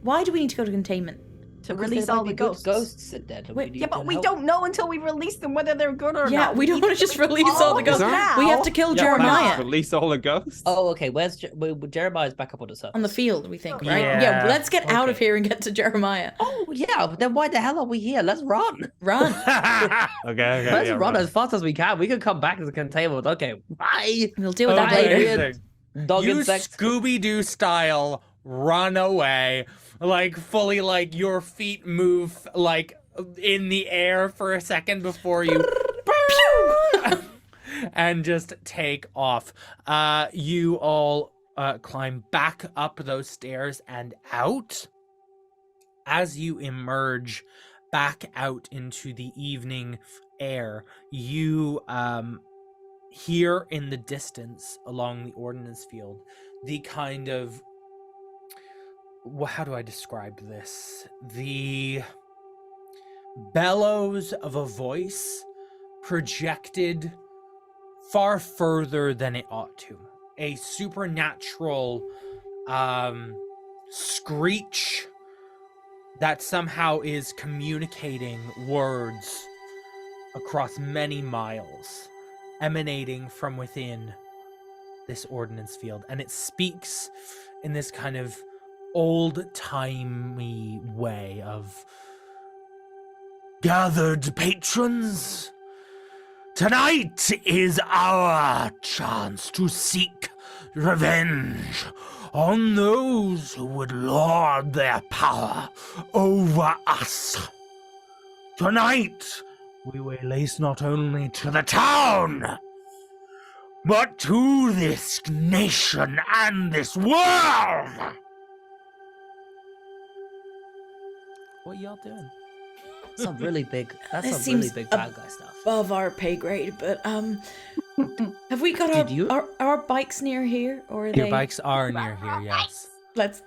Why do we need to go to containment? To Because release there might all be the good ghosts. in there. that Wait, need Yeah, to but we help. don't know until we release them whether they're good or Yeah, not. we don't need want to just release all the of ghosts. them that- We have now. to kill Yeah, Jeremiah Release all the ghosts. Oh, okay. Where's Jeremiah's back up on the surface? on the field. We think, Oh, right? yeah. Yeah. Let's get out of Okay. here and get to Jeremiah. Oh yeah. Then why the hell are we here? Let's run. Run. Okay. Let's yeah, run right. as fast as we can. We can come back to the containment. Okay. Bye. We'll deal with that later. Amazing. Dog You insects. Scooby-Doo style run away, like fully, like your feet move like in the air for a second before you and just take off. You all climb back up those stairs and out. As you emerge back out into the evening air, you hear in the distance along the ordnance field the kind of, how do I describe this? The bellows of a voice projected far further than it ought to. A supernatural screech that somehow is communicating words across many miles, emanating from within this ordnance field. And it speaks in this kind of old-timey way of, "Gathered patrons, tonight is our chance to seek revenge on those who would lord their power over us. Tonight, we will lace not only to the town, but to this nation and this world." What y'all doing? That's some really big. That's This some really seems big bad guy stuff. Above our pay grade, but have we got Did you- our bikes near here, or are Your they? bikes are near here, yes. Let's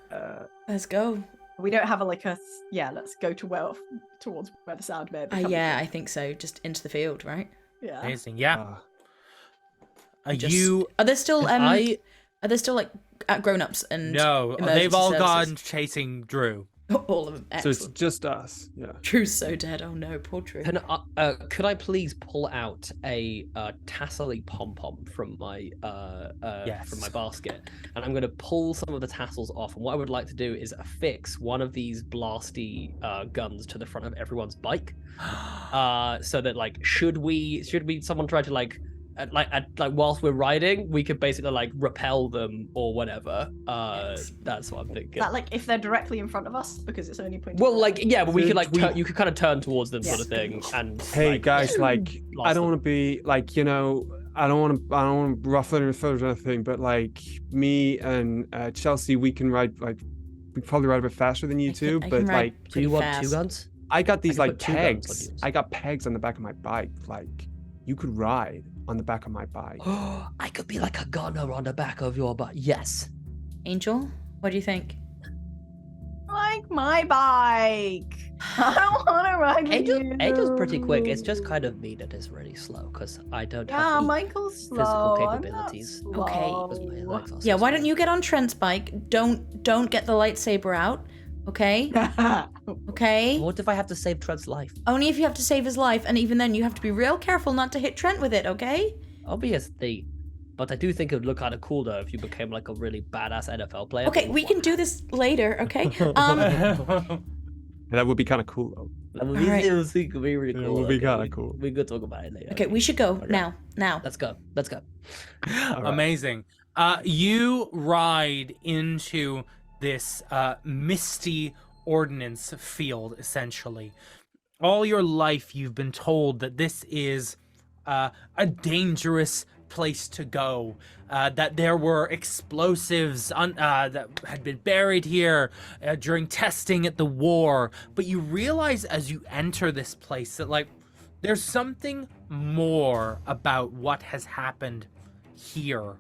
go. We don't have let's go towards where the sound may be coming Yeah, from. I think so. Just into the field, right? Yeah. Amazing, yeah. Just- You Are there still I Are there still like grown-ups and no, they've emergency all services? gone chasing Drew. All of them. So Excellent. it's just us. Yeah. Drew's so dead. Oh no, poor Drew. could I please pull out a tassely pom pom from my Yes. from my basket, and I'm going to pull some of the tassels off. And what I would like to do is affix one of these blasty guns to the front of everyone's bike, so that like should someone try to like whilst we're riding, we could basically like repel them or whatever. That's what I'm thinking. Is that like if they're directly in front of us because it's only pointing. Well, like yeah, but we So could like we- you could kind of turn towards them, sort Yes. of thing. And Hey like, guys, like blast I don't them. want to be like I don't want to ruffle any feathers or anything, but like me and Chelsea, we can ride we probably ride a bit faster than you two, I but can ride like Do pretty you want fast. two guns? I got these I can like put two guns on pegs. yours. I got pegs on the back of my bike. Like you could ride on the back of my bike. I could be like a gunner on the back of your butt. Yes. Angel, what do you think? Like my bike. I don't want to ride with you. Angel's pretty quick. It's just kind of me that is really slow because I don't Yeah, have the Michael's slow. physical I'm not capabilities. Okay. because my slow. legs are so Yeah, why don't small. you get on Trent's bike? Don't get the lightsaber out. Okay? Okay? What if I have to save Trent's life? Only if you have to save his life, and even then you have to be real careful not to hit Trent with it, okay? Obviously. But I do think it would look kind of cool though if you became like a really badass NFL player. Okay, we can do this later, okay? That would be kind of cool though. That would be Alright. really cool. It would be kinda cool. We could talk about it later. Okay, we should go Okay. now. Let's go. Let's go. All right. Amazing. You ride into this misty ordnance field, essentially. All your life, you've been told that this is a dangerous place to go, that there were explosives that had been buried here during testing at the war. But you realize as you enter this place that, like, there's something more about what has happened here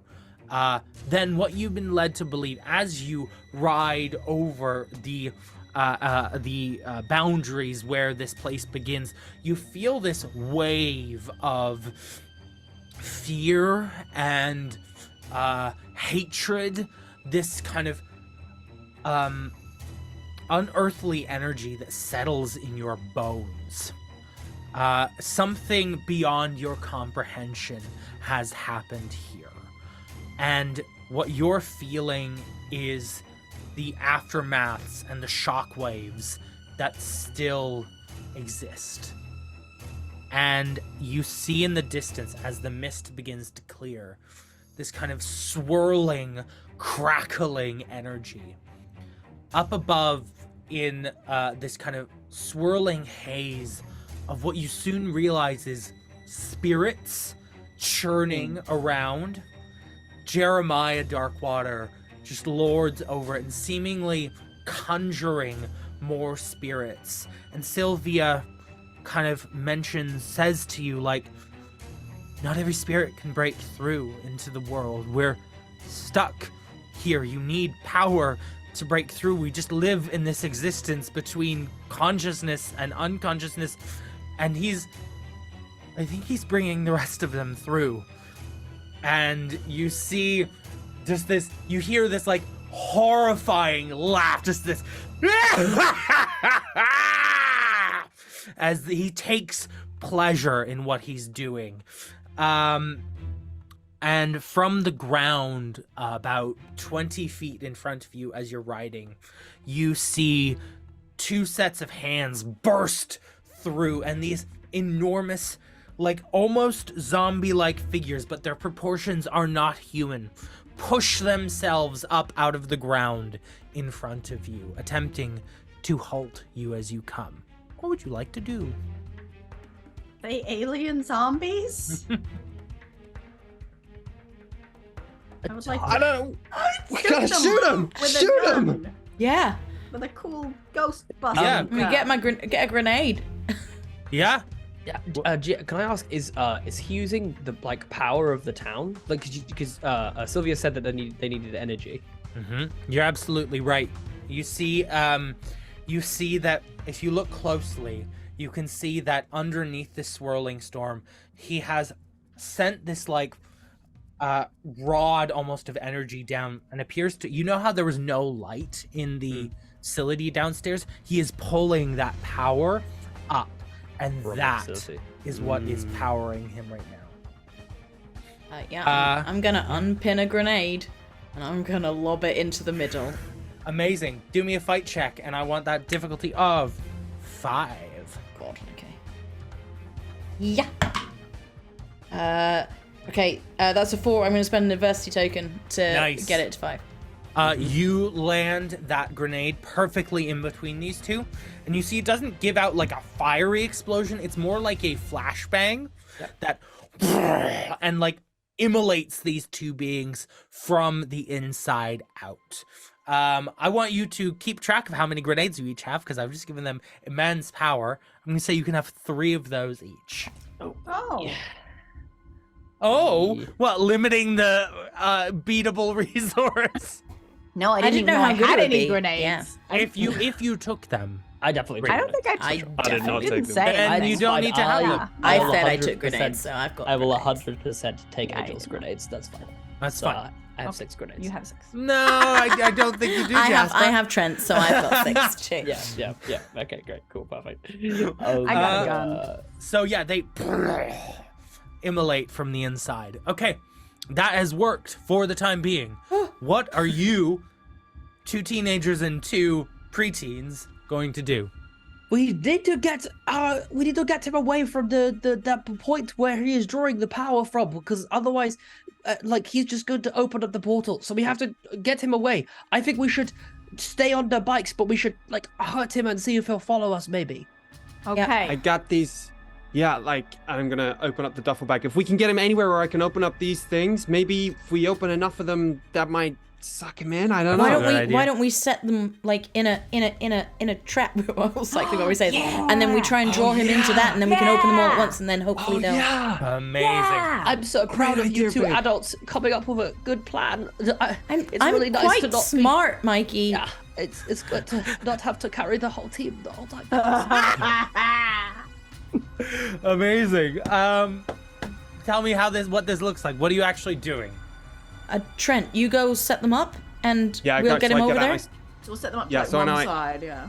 than what you've been led to believe as you ride over the boundaries where this place begins. You feel this wave of fear and hatred, this kind of unearthly energy that settles in your bones. Something beyond your comprehension has happened here. And what you're feeling is the aftermaths and the shockwaves that still exist. And you see in the distance, as the mist begins to clear, this kind of swirling, crackling energy. Up above, in this kind of swirling haze of what you soon realize is spirits churning around, Jeremiah Darkwater just lords over it and seemingly conjuring more spirits. And Sylvia kind of says to you, like, not every spirit can break through into the world. We're stuck here. You need power to break through. We just live in this existence between consciousness and unconsciousness. And he's I think he's bringing the rest of them through. And you see just this, you hear this like horrifying laugh, just this as he takes pleasure in what he's doing. And from the ground, about 20 feet in front of you as you're riding, you see two sets of hands burst through, and these enormous, like almost zombie-like figures, but their proportions are not human, push themselves up out of the ground in front of you, attempting to halt you as you come. What would you like to do? They alien zombies? I would like to I don't. We shoot gotta them shoot him! with a Shoot him! gun. Yeah. With a cool ghost buster. Yeah. We get a grenade. Yeah? Yeah. Can I ask, is he using the like power of the town? Like, because Sylvia said that they needed energy. Mm-hmm. You're absolutely right. You see that if you look closely, you can see that underneath this swirling storm, he has sent this like rod almost of energy down, and appears to, you know how there was no light in the facility downstairs? He is pulling that power up, and that is what is powering him right now. I'm gonna unpin a grenade, and I'm gonna lob it into the middle. Amazing. Do me a fight check, and I want that difficulty of 5. God, okay. Yeah. Okay, that's a 4. I'm gonna spend an adversity token to Nice. get it to 5. You land that grenade perfectly in between these two, and you see it doesn't give out like a fiery explosion. It's more like a flashbang that and like immolates these two beings from the inside out. I want you to keep track of how many grenades you each have, because I've just given them immense power. I'm gonna say you can have 3 of those each. Oh. Oh, well, limiting the beatable resource. No, I didn't know how good had it would any be. grenades. Yeah. If you took them, I definitely. I don't think I I took I did not didn't take them. say Then anything. you don't need to have them. I will said I took 100% grenades, so I've got. I will grenades. 100% take Yeah, I Angel's know. grenades. That's fine. that's So, fine. I have 6 grenades. You have 6. No, I don't think you do, Jasper. I have Trent, so I've got 6 too. Yeah. Okay, great, cool, perfect. I got a gun. So yeah, they immolate from the inside. Okay, that has worked for the time being. What are you, 2 teenagers and 2 preteens, going to do? We need to get him away from that point where he is drawing the power from, because otherwise, he's just going to open up the portal. So we have to get him away. I think we should stay on the bikes, but we should hurt him and see if he'll follow us. Maybe. Okay. I got these. Yeah, I'm gonna open up the duffel bag. If we can get him anywhere where I can open up these things, maybe if we open enough of them, that might suck him in. I don't know. Why don't we set them in a trap? It's like what we say, and then we try and draw him into that, and then we can open them all at once, and then hopefully they'll. Yeah. Amazing. I'm so proud of you idea, two babe. adults coming up with a good plan. I'm really nice quite to not smart, Mikey. Yeah, it's good to not have to carry the whole team the whole time. Amazing. Tell me what this looks like. What are you actually doing? Trent, you go set them up, and Yeah, we'll get him over there. So we'll set them up Yeah, to so one now I- side, yeah.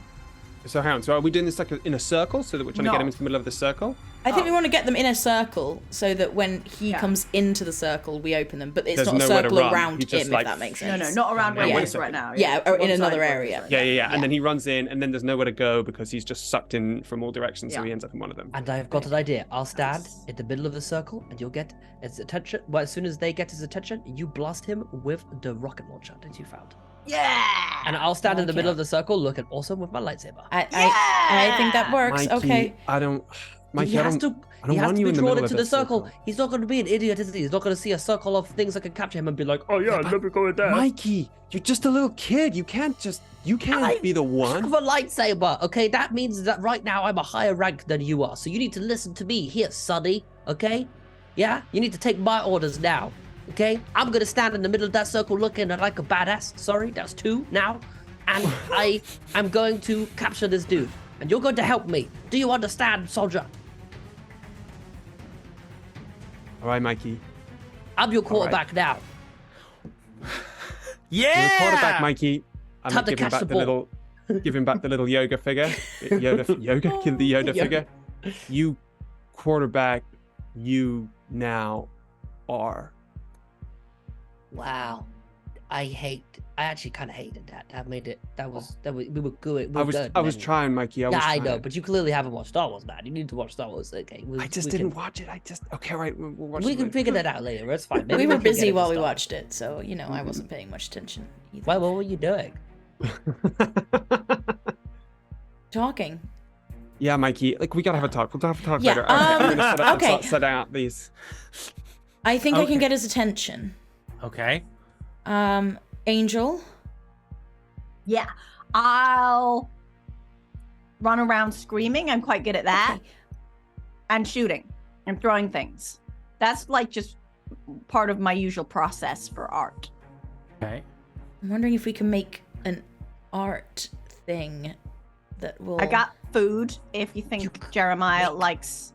So hang on. So are we doing this in a circle so that we're trying to get him into the middle of the circle? I think we want to get them in a circle so that when he Yeah. comes into the circle, we open them. But it's There's not a nowhere to circle run. around He just, him, like- if that makes No, sense. not around where Yeah, he wait a is second. right now. Yeah, or in One side another where he is area. right Yeah. now. And then he runs in, and then there's nowhere to go because he's just sucked in from all directions, so Yeah. he ends up in one of them. And I've got an idea. I'll stand in the middle of the circle, and you'll get his attention. Well, as soon as they get his attention, you blast him with the rocket launcher that you found. Yeah! And I'll stand in the middle Okay. of the circle, looking awesome with my lightsaber. I think that works. Mikey, Okay. I don't. Mikey, he I has don't. to. I don't He has want to you be in the drawn middle into of the this circle. circle. He's not going to be an idiot, is he? He's not going to see a circle of things that can capture him and be like, "Oh yeah, Yeah, but- let me go in there." Mikey, you're just a little kid. You can't be the I one. have a lightsaber, okay? That means that right now I'm a higher rank than you are. So you need to listen to me here, Sonny, okay? Yeah? You need to take my orders now, okay? I'm gonna stand in the middle of that circle looking like a badass. Sorry, that's 2 now. And I'm going to capture this dude. And you're going to help me. Do you understand, soldier? All right, Mikey. I'm your quarterback now. Yeah. You're a quarterback, Mikey. I'm Time to giving catch back the the ball. little, giving back the little yoga figure. Yoga, the Yoda figure. You quarterback. You now are. Wow. I actually kind of hated that. We were good. I was trying, Mikey. I know, but you clearly haven't watched Star Wars, man. You need to watch Star Wars. Okay. I just didn't watch it. Okay, all right. We'll watch We it can later. figure that out later. It's fine. Maybe We were can get busy into while we Star watched it, so I wasn't paying much attention either. Wars. What were you doing? Talking. Yeah, Mikey. Like we gotta have a talk. We'll have a talk Yeah, later. Okay, I'm gonna okay. set out these. I think I can Okay. get his attention. Okay. Angel. Yeah, I'll run around screaming. I'm quite good at that. Okay. And shooting and throwing things. That's like just part of my usual process for art. Okay. I'm wondering if we can make an art thing that will. I got food if you think You could Jeremiah make- likes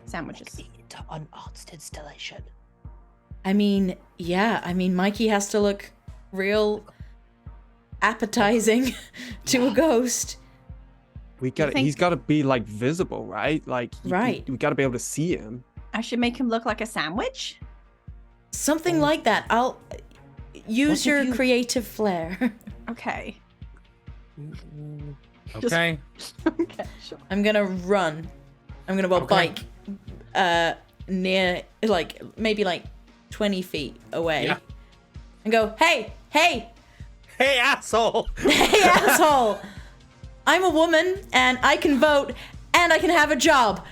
sandwiches. Into an art installation. I mean, yeah. I mean, Mikey has to look real appetizing to a ghost. We got. think- He's got to be like visible, right? Like Right. We got to be able to see him. I should make him look like a sandwich. Something like that. I'll use What if your you- creative flair. Okay. Okay. Okay, sure. I'm gonna run. I'm gonna Okay. bike near, like, maybe like 20 feet away. Yeah. And go, hey, Hey, asshole. hey, asshole! I'm a woman, and I can vote, and I can have a job.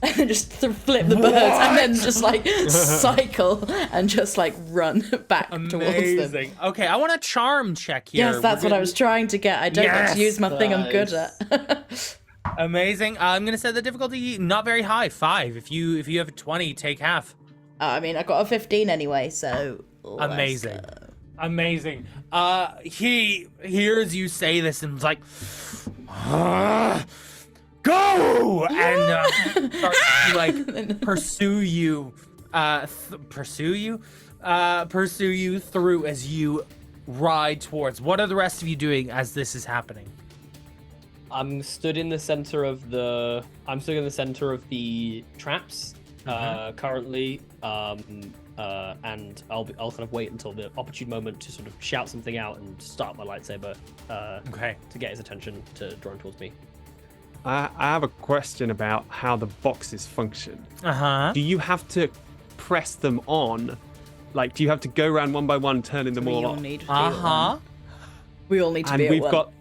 And then just flip the birds, and then just like cycle and just like run back towards them. Amazing. Okay, I want a charm check here. Yes, that's what I was trying to get. I don't get Yes, to use my thing I'm good nice. at. Amazing. I'm gonna set the difficulty not very high, 5. If you have a 20, take half. I mean, I got a 15 anyway, so. let's Amazing. go. Amazing. He hears you say this and is like, go, and starts to like pursue you through as you ride towards. What are the rest of you doing as this is happening? I'm stood in the center of the. I'm stood in the center of the traps currently, and I'll kind of wait until the opportune moment to sort of shout something out and start my lightsaber Okay. to get his attention to draw him towards me. I have a question about how the boxes function. Uh-huh. Do you have to press them on? Like, do you have to go around one by one, turning them We all all on? need to be at Uh-huh. one. We all need to And be at we've one. got,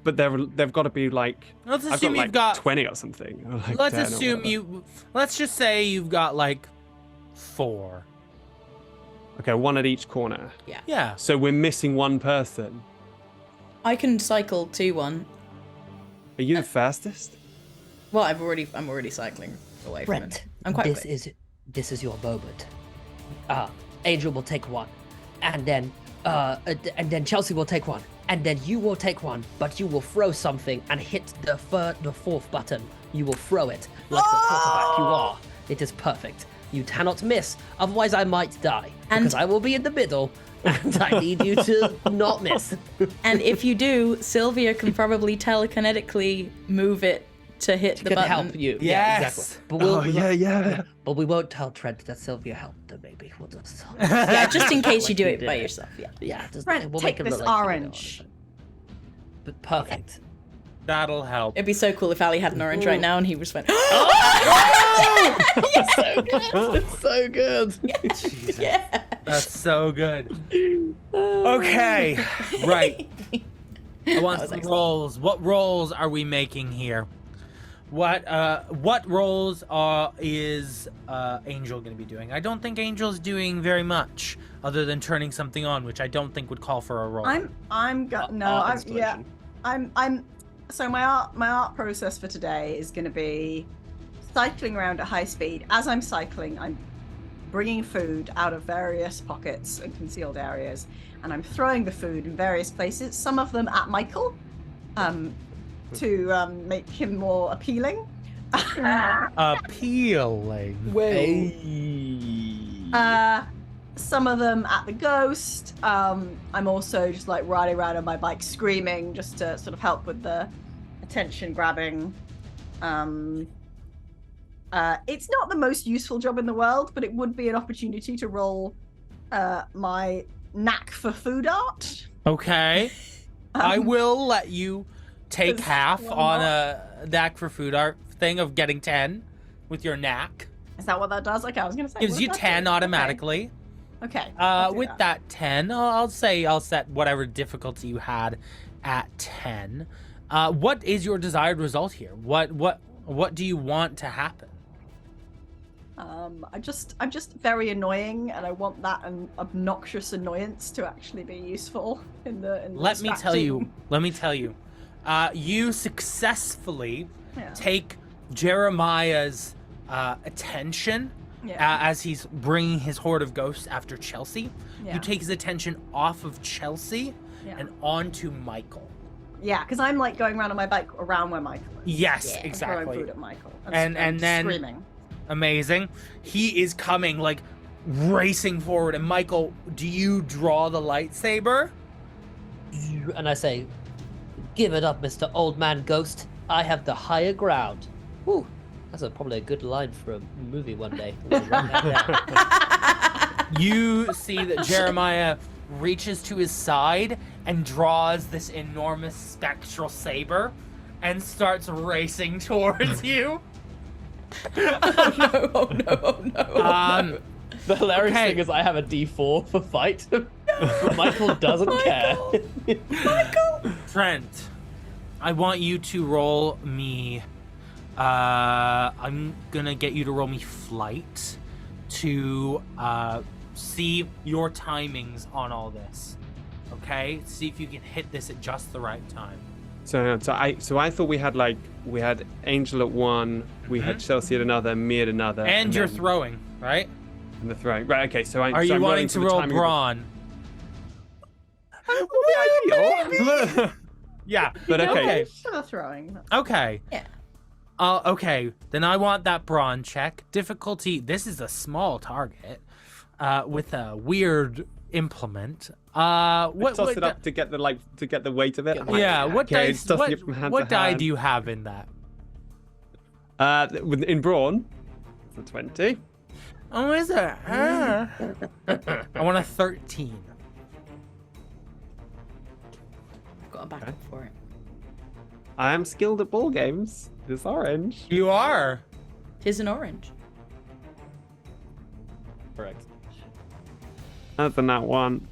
but they've got to be like. Let's I've assume got like you've got 20 or something. Or like Let's 10 or assume whatever. you. Let's just say you've got like 4. Okay, one at each corner. Yeah. So we're missing one person. I can cycle to one. Are you the fastest? Well, I'm already cycling away from Brent, it. I'm quite quick. this is your moment. Angel will take one, and then Chelsea will take one, and then you will take one, but you will throw something and hit the fourth button. You will throw it like the quarterback you are. It is perfect. You cannot miss, otherwise I might die. And- Because I will be in the middle, and I need you to not miss. And if you do, Sylvia can probably telekinetically move it to hit the Can button. help you. Yeah, Yes. exactly. But yeah. But we won't tell Trent that Sylvia helped her, maybe. We'll just... Yeah, just in case you do Like it you by did. yourself. Yeah. Yeah, just, Brent, we'll take make it this look like you did it orange. on it. But perfect. That'll help. It'd be so cool if Ali had an orange right now and he just went. It's so good. It's so good. Yeah. That's so good. Okay. Right. I want was some excellent. rolls. What rolls are we making here? What rolls is Angel going to be doing? I don't think Angel's doing very much other than turning something on, which I don't think would call for a roll. So my art process for today is going to be cycling around at high speed. As I'm cycling, I'm bringing food out of various pockets and concealed areas, and I'm throwing the food in various places, some of them at Michael, to make him more appealing. Appealing. Some of them at the ghost. I'm also just like riding around on my bike screaming just to sort of help with the attention grabbing. It's not the most useful job in the world, but it would be an opportunity to roll my knack for food art. Okay. I will let you take Is half one on more? a knack for food art thing of getting 10 with your knack. Is that what that does? Okay, I was gonna say. Gives what you does that 10 do? automatically. Okay. I'll do With that 10, I'll say I'll set whatever difficulty you had at 10. What is your desired result here? What do you want to happen? I'm just very annoying, and I want that obnoxious annoyance to actually be useful in the. Let me tell you. You successfully take Jeremiah's attention as he's bringing his horde of ghosts after Chelsea. Yeah. You take his attention off of Chelsea and onto Michael. Yeah, because I'm like going around on my bike around where Michael is. Yes, Throwing exactly. food at Michael. And then screaming. Amazing. He is coming like racing forward. And Michael, do you draw the lightsaber? And I say, give it up, Mr. Old Man Ghost. I have the higher ground. Whew, that's probably a good line for a movie one day. I'm gonna write that down. You see that Jeremiah reaches to his side and draws this enormous spectral saber and starts racing towards you. Oh no. The hilarious Okay. thing is I have a D4 for fight, but Michael doesn't care. Trent, I want you to roll me. I'm gonna get you to roll me flight to see your timings on all this. Okay, see if you can hit this at just the right time. So I thought we had Angel at one, we had Chelsea at another, me at another, And you're then throwing, right? in the throwing. Right. Okay. So Are you I'm wanting to the roll timing of- brawn? Ideal. Yeah. But okay. Sort of throwing. Okay. Yeah. Okay. Then I want that brawn check. Difficulty. This is a small target, with a weird implement. What? Toss it up to get the weight of it. I'm like, Yeah. What okay, dice? tossing it from hand What to die hand. do you have in that? In brawn, for 20. Oh, is it? I want a 13. I've got a backup for it. I am skilled at ball games. It's orange. You are. Tis an orange. Correct. That's a nat one.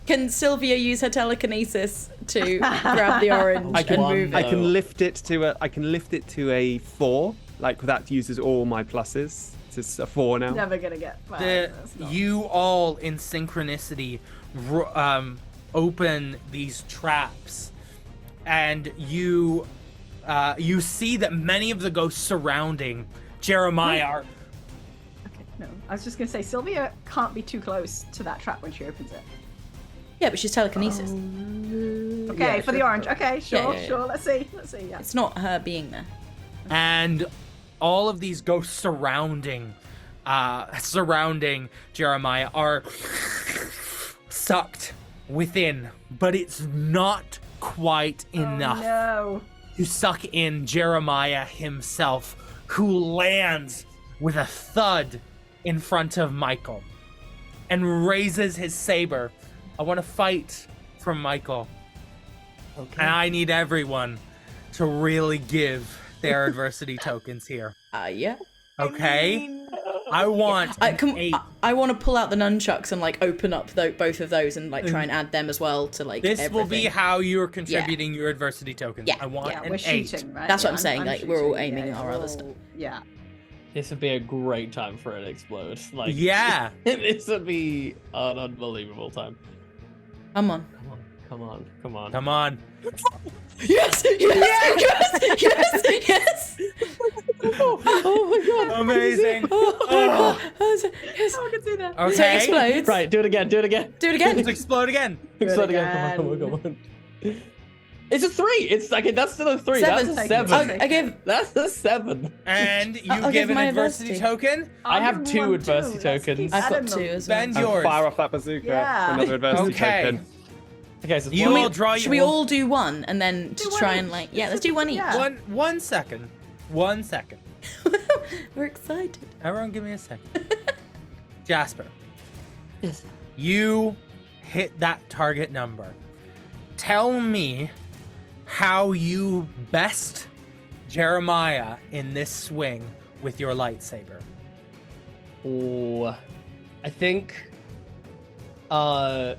Can Sylvia use her telekinesis to grab the orange I can and move I it? can lift it to a 4. Like that uses all my pluses. It's a 4 now. Never gonna get. You all in synchronicity open these traps, and you see that many of the ghosts surrounding Jeremiah are. Okay, no. I was just gonna say Sylvia can't be too close to that trap when she opens it. Yeah, but she's telekinesis. Okay, Yeah, for the sure. orange. Okay, sure, yeah, yeah. sure. Let's see. Yeah. It's not her being there. And all of these ghosts surrounding Jeremiah are sucked within, but it's not quite enough. No. You suck in Jeremiah himself, who lands with a thud in front of Michael and raises his saber. I want to fight from Michael. Okay. And I need everyone to really give their adversity tokens here. Yeah. Okay? I want an 8. I want to pull out the nunchucks and like open up both of those and like try and add them as well to like This everything. will be how you're contributing your adversity tokens. Yeah. I want Yeah, an we're 8. shooting, right? That's what Yeah, I'm saying, like, we're all aiming our other we're stuff. all- Yeah. This would be a great time for it to explode. Like, Yeah. this would be an unbelievable time. Come on. Come on. Come on. Yes! Yes! Oh my god! Amazing. Oh, yes! I can see that. So it Okay. explodes. Right, do it again. Do it again. Let's explode again. Explode again. again. Come on. It's a 3. It's like that's still a 3. Seven. That's a 7. I give. That's a 7. And you I'll give give an my adversity adversity. token. I have I'll give 2 one adversity too. Let's keep tokens. I've got adding 2 them. as well. Bend And yours. fire off that bazooka. Yeah. For another adversity Okay. token. Okay, so You one- all draw Should we your all do one and then Do to one try each. and like let's do one each. Yeah. one second. 1 second. We're excited. Everyone, give me a second. Jasper, Yes. you hit that target number. Tell me how you best Jeremiah in this swing with your lightsaber. Oh, I think, I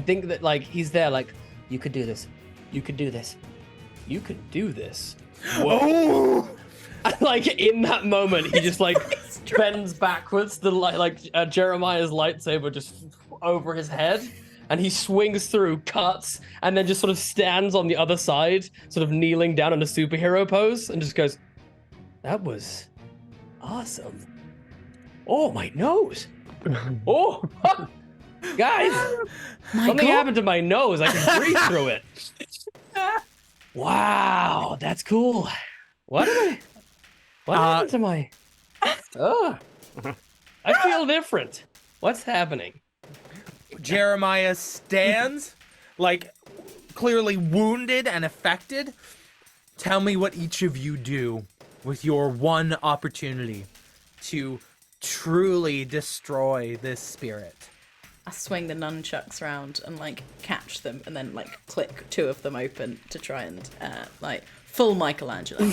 think that like he's there, like you could do this, you could do this, you could do this. Oh! And, like in that moment, he just like bends backwards, the Jeremiah's lightsaber just over his head, and he swings through, cuts, and then just sort of stands on the other side, sort of kneeling down in a superhero pose, and just goes, "That was awesome. Oh, my nose. Oh, guys, something happened to my nose. I can breathe through it. Wow, that's cool. What happened to my? Oh, I feel different. What's happening? Jeremiah stands, like clearly wounded and affected. Tell me what each of you do with your one opportunity to truly destroy this spirit. I swing the nunchucks around and like catch them and then like click 2 of them open to try and like full Michelangelo.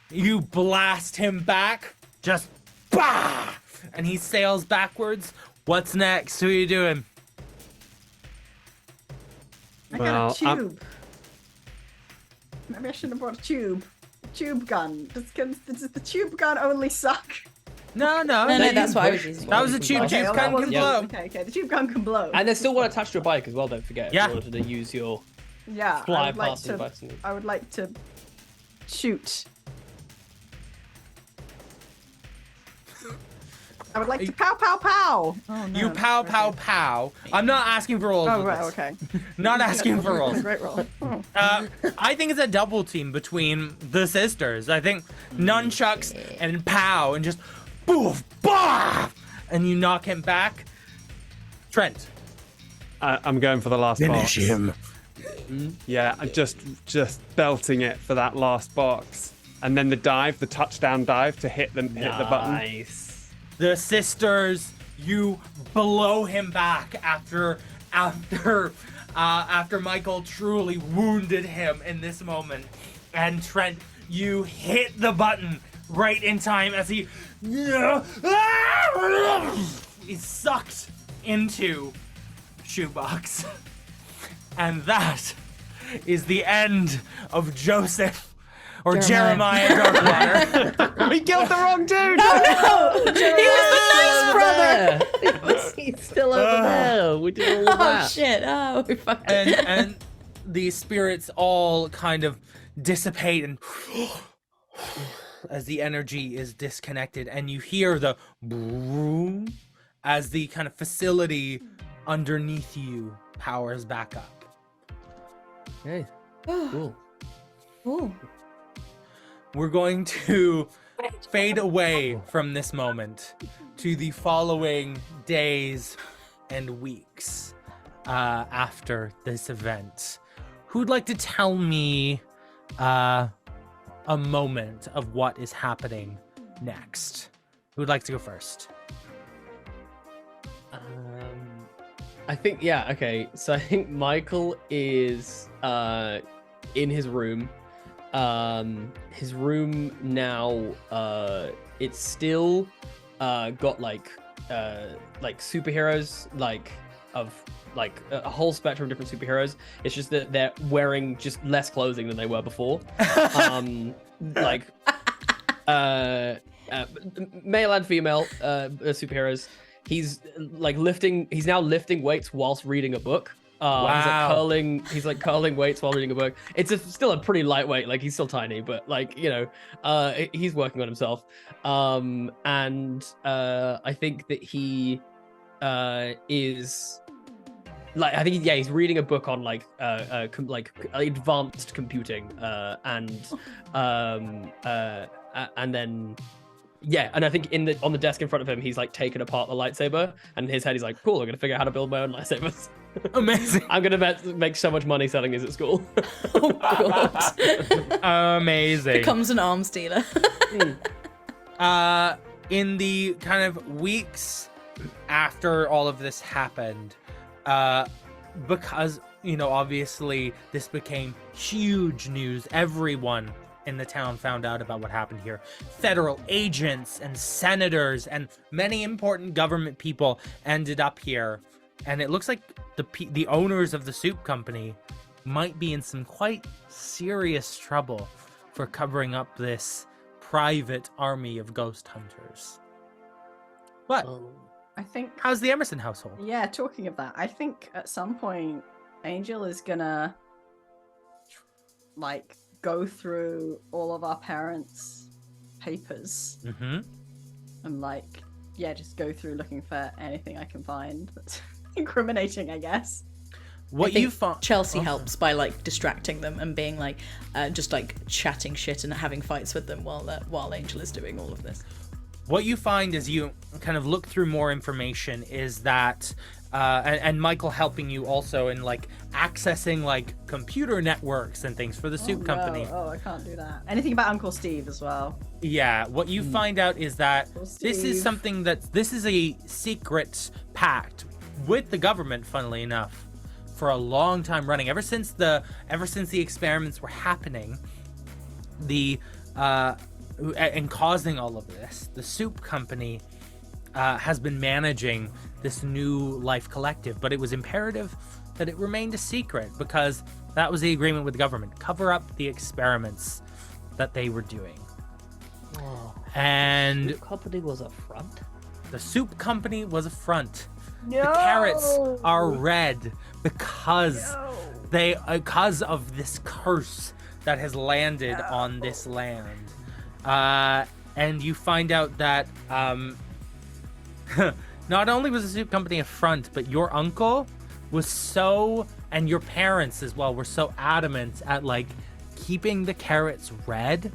You blast him back, just bah! And he sails backwards. What's next? Who are you doing? I Well, got a tube. Maybe I shouldn't have brought a tube. Tube gun. Does the tube gun only suck? No. No, that's what I was using. That was a tube. Okay, Tube well, gun that wasn't- can blow. Okay, the tube gun can blow. And there's still one attached to your bike as well. Don't forget. Yeah. If you wanted to use your Yeah, fly I would like past the to. bike. I would like to shoot. I would like to pow pow pow. Oh, no, You that's pow, okay. pow, pow. I'm not asking for rolls. Oh with right, this. okay. Not asking for rolls. Great roll. Oh. I think it's a double team between the sisters. I think nunchucks and pow and just boof, bah! And you knock him back. Trent. I'm going for the last box. him. Yeah, I'm just belting it for that last box, and then the dive, the touchdown dive to hit the button. Nice. The sisters, you blow him back after Michael truly wounded him in this moment. And Trent, you hit the button right in time as he's sucked into Shoebox. And that is the end of Joseph or Jeremiah Darkwater. We killed the wrong dude. He was the nice brother. He's still over there. We did all Oh that. shit! Oh, we fucked and it. and the spirits all kind of dissipate and as the energy is disconnected, and you hear the boom as the kind of facility underneath you powers back up. Hey, cool. Ooh. We're going to fade away from this moment to the following days and weeks after this event. Who'd like to tell me a moment of what is happening next? Who'd like to go first? I think okay. So I think Michael is in his room. His room now it's still got like superheroes of a whole spectrum of different superheroes. It's just that they're wearing just less clothing than they were before. Male and female superheroes. He's now lifting weights whilst reading a book. Wow. He's like curling weights while reading a book. It's still a pretty lightweight, like he's still tiny, but he's working on himself. And I think that he is like I think he's reading a book on like advanced computing and then and I think on the desk in front of him he's like taken apart the lightsaber, and in his head he's like, cool, I'm gonna figure out how to build my own lightsabers. Amazing. I'm gonna make so much money selling these at school. Oh god. Amazing. Becomes an arms dealer. In the kind of weeks after all of this happened, because, you know, obviously this became huge news. Everyone in the town found out about what happened here. Federal agents and senators and many important government people ended up here. And it looks like the owners of the soup company might be in some quite serious trouble for covering up this private army of ghost hunters. But I think. how's the Emerson household? Yeah, talking of that, I think at some point Angel is gonna like go through all of our parents' papers and like just go through looking for anything I can find that's incriminating, I guess. What you found? Chelsea helps by like distracting them and being like just like chatting shit and having fights with them while Angel is doing all of this. What you find as you kind of look through more information is that, and Michael helping you also in like accessing like computer networks and things for the soup company. Oh, I can't do that. Anything about Uncle Steve as well. Yeah, what you find out is that this is Steve. something this is a secret pact with the government, funnily enough, for a long time running. Ever since the experiments were happening, and causing all of this, the soup company has been managing this new life collective, but it was imperative that it remained a secret because that was the agreement with the government. Cover up the experiments that they were doing. Oh, And the company was a front. the soup company was a front. No. The carrots are red because because of this curse that has landed on this land. And you find out that not only was the soup company a front, but your uncle was and your parents as well were so adamant at like keeping the carrots red.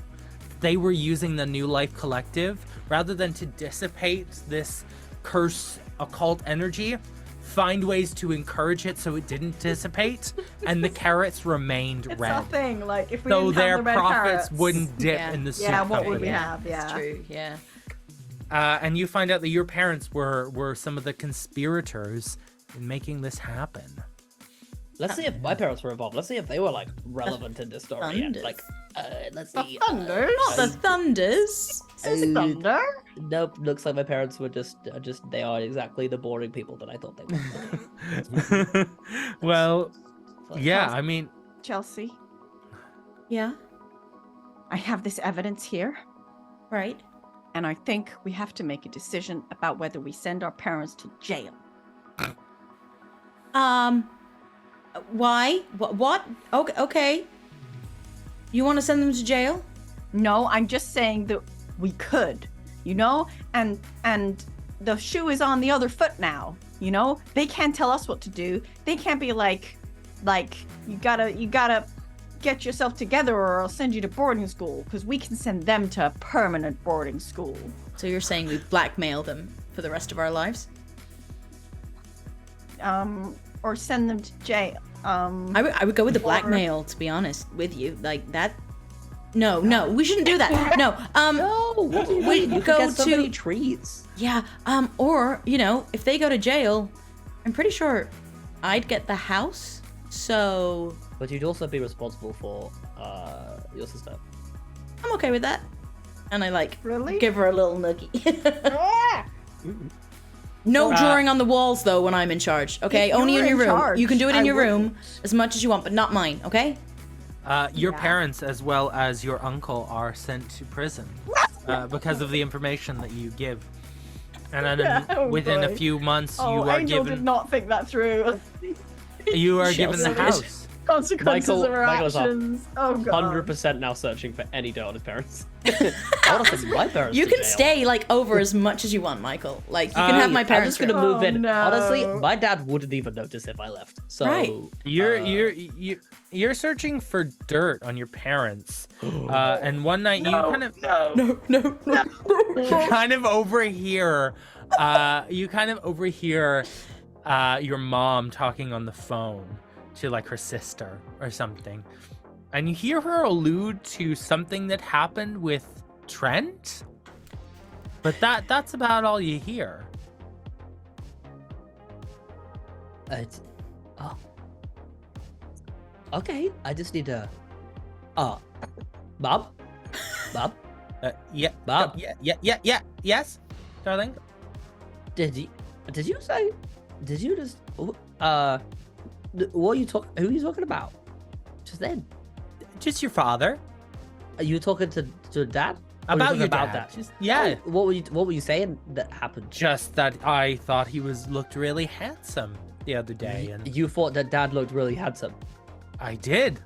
They were using the New Life Collective rather than to dissipate this curse occult energy, find ways to encourage it so it didn't dissipate, and the carrots remained It's red. nothing. Like if we So didn't have their the red profits carrots, wouldn't dip in the soup what company. would we have? It's Yeah. true, yeah. And you find out that your parents were some of the conspirators in making this happen. Let's see if my parents were involved. Let's see if they were like relevant in this story. And, Thunders. like, let's The see. Thunders. Not the Thunders. Says Thunder. Nope. Looks like my parents were just they are exactly the boring people that I thought they were. Well, So- yeah, I mean, Chelsea, Yeah, I have this evidence here, right. and I think we have to make a decision about whether we send our parents to jail. Why? What? Okay. You want to send them to jail? No, I'm just saying that we could, you know, and the shoe is on the other foot now. You know, they can't tell us what to do. They can't be like you gotta get yourself together, or I'll send you to boarding school, because we can send them to permanent boarding school. So you're saying we blackmail them for the rest of our lives? Or send them to jail. I would go with the blackmail, to be honest with you. Like that. No, we shouldn't do that. No. No, what do you we mean? You go could get so to many trees. Yeah. Or you know, if they go to jail, I'm pretty sure I'd get the house. So But you'd also be responsible for your sister. I'm okay with that. And I like Really? give her a little noogie. No drawing on the walls though when I'm in charge. Okay, If only you're in your in room. charge, You can do it in I your room wouldn't. as much as you want, but not mine. Okay. your Yeah. parents as well as your uncle are sent to prison because of the information that you give. And then Oh, within a boy. few months, Oh, you are Angel given did not think that through. given the Chelsea did. house. Consequences of our Michael's up. actions. Oh god. 100% now searching for any dirt on his parents. I want to send my parents You to can jail. stay like over as much as you want, Michael. Like you can have my I'm parents. just gonna room. move in. no. Honestly, my dad wouldn't even notice if I left. So Right. You're searching for dirt on your parents, and one night you kind of No. you kind of overhear your mom talking on the phone to like her sister or something, and you hear her allude to something that happened with Trent, but that's about all you hear. Oh. Okay, I just need to. Bob? Bob? Yeah, Bob? yes, darling. Did you say? Did you just? What are you talking? Who are you talking about? Just then? Just your father. Are you talking to Dad? Or are you About talking your about dad. that? Just, yeah. Oh, what were you saying that happened? Just that I thought he looked really handsome the other day, and You thought that Dad looked really handsome. I did.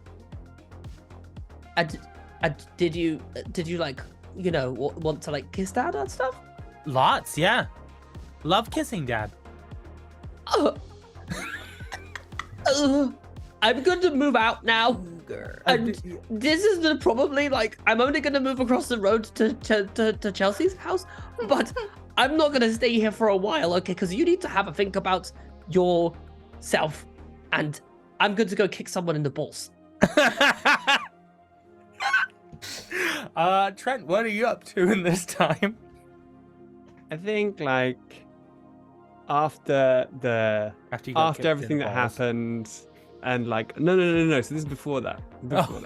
Did you like want to like kiss Dad and stuff? Lots, yeah. Love kissing Dad. I'm going to move out now. And this is probably like I'm only going to move across the road to Chelsea's house, but I'm not going to stay here for a while, okay? Because you need to have a think about yourself, and I'm going to go kick someone in the balls. Trent, what are you up to in this time? I think like after you got kicked in everything the that balls. happened, and like no. So this is before that. Oh.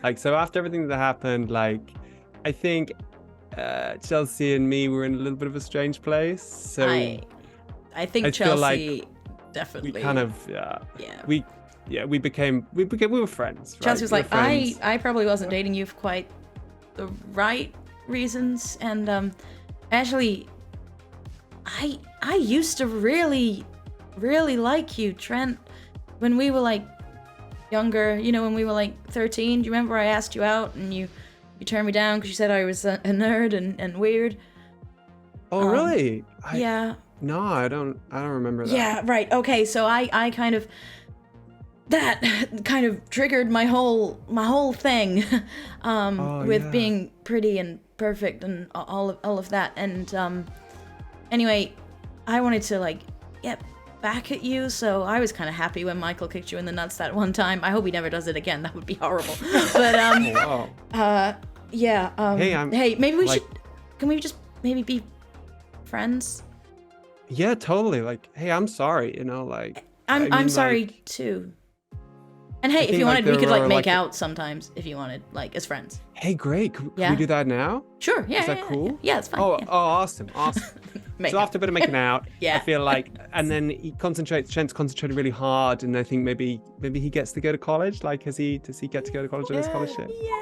Like so after everything that happened, like I think Chelsea and me were in a little bit of a strange place. So I think I feel like Chelsea definitely. we kind of we were friends. Right? Chelsea was We were like, friends. I probably wasn't dating you for quite the right reasons, and actually, I used to really like you, Trent, when we were like younger. You know, when we were like 13. Do you remember I asked you out and you turned me down because you said I was a nerd and weird? Oh really? Yeah. No, I don't remember that. Yeah, right. Okay, so I kind of that kind of triggered my whole thing with yeah. being pretty and perfect and all of that. And anyway, I wanted to like get back at you, so I was kind of happy when Michael kicked you in the nuts that one time. I hope he never does it again. That would be horrible. But Oh, wow. yeah. Hey, maybe we like- can we just maybe be friends? Yeah, totally. Like, hey, I'm sorry. You know, like I'm I mean, sorry like, too. And hey, if think, you like, wanted, we there could like were, make like- out sometimes if you wanted, like as friends. Hey, great. Can Yeah. we do that now? Sure. Yeah. Is that yeah, cool? Yeah, it's fine. Oh, yeah. awesome. Make So out. after a bit of making out, Yeah. I feel like, and then Trent's concentrated really hard, and I think maybe he gets to go to college. Like, does he get to go to college on his scholarship? Yeah.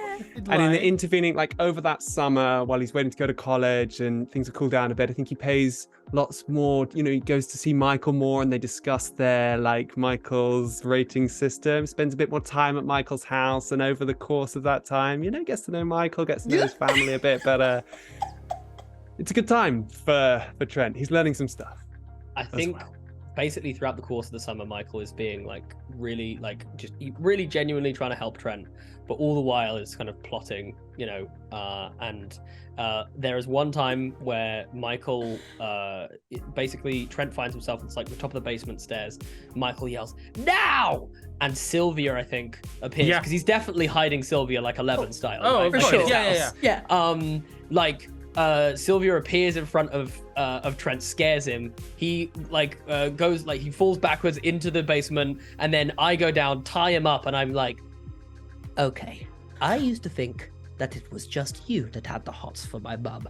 And in the intervening, like over that summer, while he's waiting to go to college and things are cooled down a bit, I think he pays lots more. You know, he goes to see Michael more, and they discuss their like Michael's rating system. Spends a bit more time at Michael's house, and over the course of that time, you know, gets to know Michael, gets to know his family a bit better. It's a good time for Trent. He's learning some stuff. I think basically throughout the course of the summer, Michael is being like really like just really genuinely trying to help Trent, but all the while is kind of plotting, you know, and there is one time where Michael basically Trent finds himself it's like the top of the basement stairs. Michael yells now, and Sylvia I think appears Yeah. because he's definitely hiding Sylvia like 11 style. Oh, right? of Like, course. in his Yeah. house. Yeah. Like Sylvia appears in front of Trent, scares him. He like goes like he falls backwards into the basement, and then I go down, tie him up, and I'm like, Okay, I used to think that it was just you that had the hots for my mum,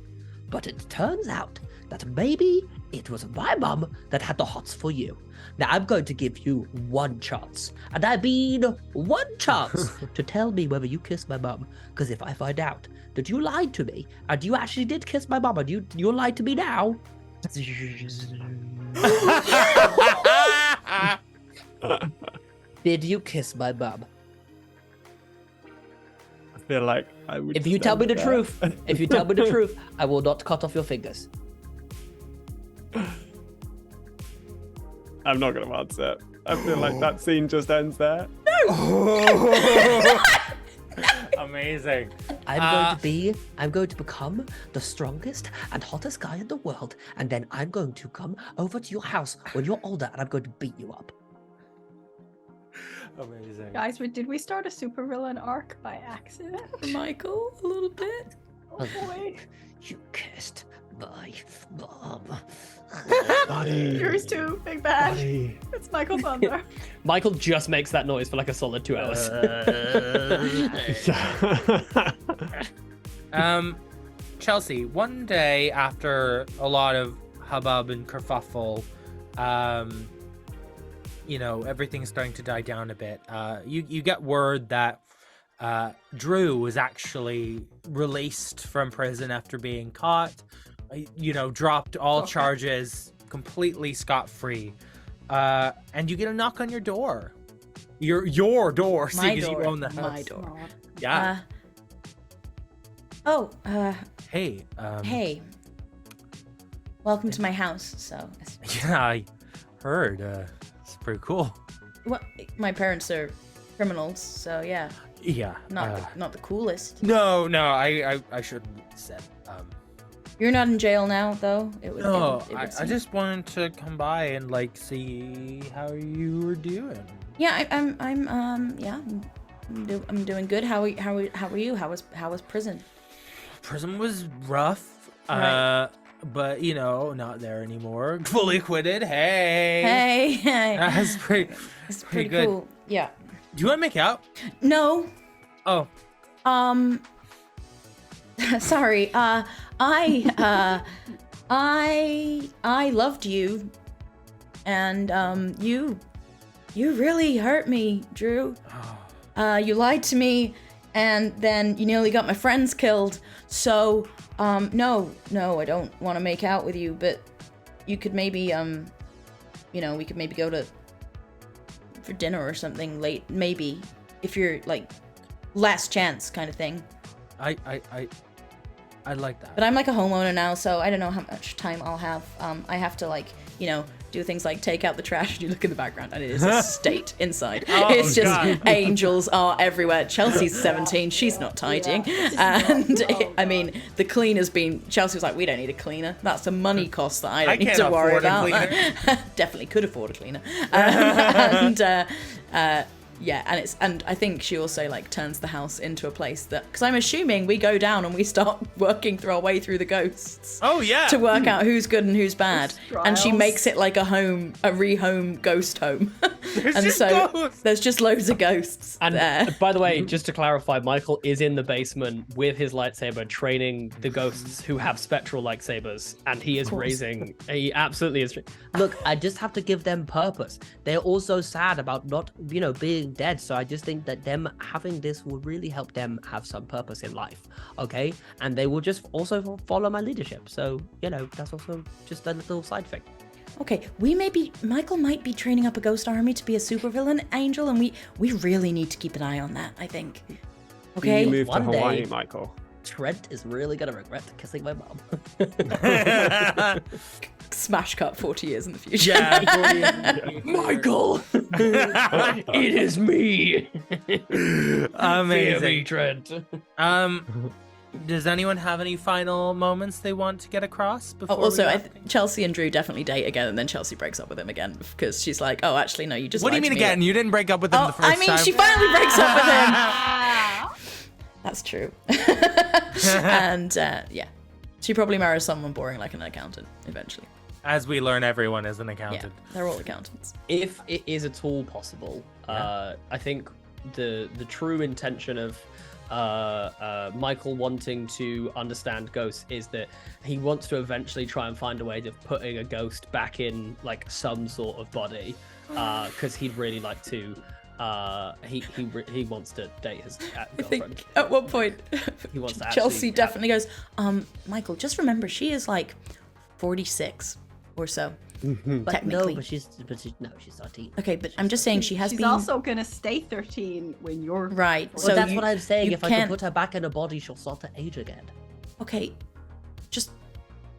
but it turns out that maybe it was my mum that had the hots for you. Now I'm going to give you one chance, and I mean one chance to tell me whether you kissed my mum, because if I find out that you lied to me and you actually did kiss my mum and you lied to me now. Did you kiss my mum? I feel like I would. If you tell me the truth, I will not cut off your fingers. I'm not going to answer. I feel like that scene just ends there. Amazing. I'm going to become the strongest and hottest guy in the world, and then I'm going to come over to your house when you're older, and I'm going to beat you up. Amazing. Guys, did we start a supervillain arc by accident? Michael, a little bit. Oh boy. You kissed my mom. Buddy. Here's two, big bad. Buddy. It's Michael Thunder. Michael just makes that noise for like a solid 2 hours. Chelsea, one day after a lot of hubbub and kerfuffle, everything's starting to die down a bit. You get word that Drew was actually released from prison after being caught, dropped all charges, completely scot-free. And you get a knock on your door. Your door, seeing as you own the house. My door. Yeah. Hey. Hey. Welcome to my house. So. Yeah, I heard. It's pretty cool. Well, my parents are criminals, so yeah. Yeah. Not the coolest. No, I shouldn't have said. You're not in jail now, though. I just wanted to come by and see how you were doing. Yeah, I'm doing good. How are you? How was prison? Prison was rough. Right. But not there anymore. Fully acquitted. Hey. Hey. That's pretty. It's pretty pretty good. cool. Yeah. Do you want to make out? No. Oh. Sorry. I loved you, and you really hurt me, Drew. You lied to me, and then you nearly got my friends killed. So, no, I don't want to make out with you, but you could maybe, we could maybe go for dinner or something late, maybe, if you're last chance kind of thing. I like that. But I'm a homeowner now, so I don't know how much time I'll have. I have to do things like take out the trash. You look in the background, and it is a state inside. It's just God. angels are everywhere. Chelsea's 17; she's not tidying, and the cleaner's been. Chelsea was like, "We don't need a cleaner. That's a money cost that I don't need can't to worry afford a about." cleaner. Definitely could afford a cleaner, and I think she also turns the house into a place that, because I'm assuming we go down and we start working through our way through the ghosts. Oh yeah. To work out who's good and who's bad, and she Trials. makes it like a rehome ghost home. And just so ghosts. there's just loads of ghosts And there. by the way, just to clarify, Michael is in the basement with his lightsaber training the ghosts who have spectral lightsabers, and he is he absolutely is. Look, I just have to give them purpose. They're also sad about not, being dead. So I just think that them having this will really help them have some purpose in life. Okay? And they will just also follow my leadership. So, that's also just a little side thing. Okay, Michael might be training up a ghost army to be a supervillain, Angel, and we really need to keep an eye on that, I think. Okay? You move to One day- Hawaii, Michael. Trent is really gonna regret kissing my mom. Smash cut 40 years in the future. Michael, it is me. Amazing. Fear me, Trent. Does anyone have any final moments they want to get across before? Also, we go? Chelsea and Drew definitely date again, and then Chelsea breaks up with him again because she's like, "Oh, actually, no, you just." What do you lied mean to me." again? You didn't break up with him the first I mean, time. she finally breaks up with him. That's true. And she probably marries someone boring like an accountant eventually. As we learn, everyone is an Yeah, accountant. they're all accountants. If it is at all possible, I think the true intention of Michael wanting to understand ghosts is that he wants to eventually try and find a way of putting a ghost back in some sort of body, because he'd really like to. He wants to date his I girlfriend. think at one point, He wants to Chelsea actually definitely goes, Michael, just remember, she is 46. or so. But Technically. no, she's 13. Okay, but I'm just saying she has She's been also gonna stay 13 when you're right. Well, So that's what I'm saying. you If I can can't- put her back in her body, she'll start to age again. Okay, just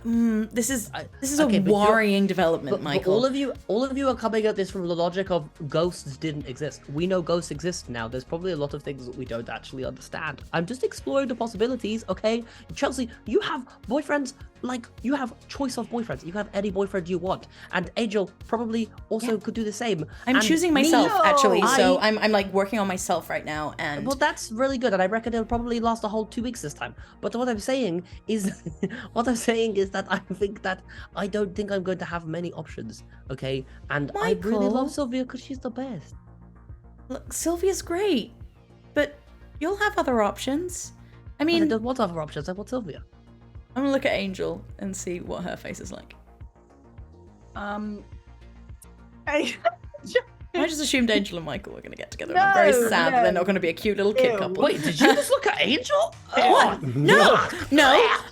this is okay, a but you're- worrying development, But Michael. all of you are coming at this from the logic of ghosts didn't exist. We know ghosts exist now. There's probably a lot of things that we don't actually understand. I'm just exploring the possibilities, okay? Chelsea, you have boyfriends, like, you have choice of boyfriends. You have any boyfriend you want. And Angel probably also could do the same. I'm And choosing me- myself actually, so I- I'm like working on myself right now, and Well, that's really good, and I reckon it'll probably last a whole 2 weeks this time. But what I'm saying is, that I don't think I'm going to have many options, okay? And I really Michael. love Sylvia because she's the best. look, Sylvia's great, but you'll have other options. I I mean, don't want other options. I want Sylvia. I'm gonna look at Angel and see what her face is like. I just assumed Angel and Michael were gonna get together. And I'm very No, sad that they're no. not gonna be a cute little kid Ew. couple. Wait, did you just look at Angel? What? No.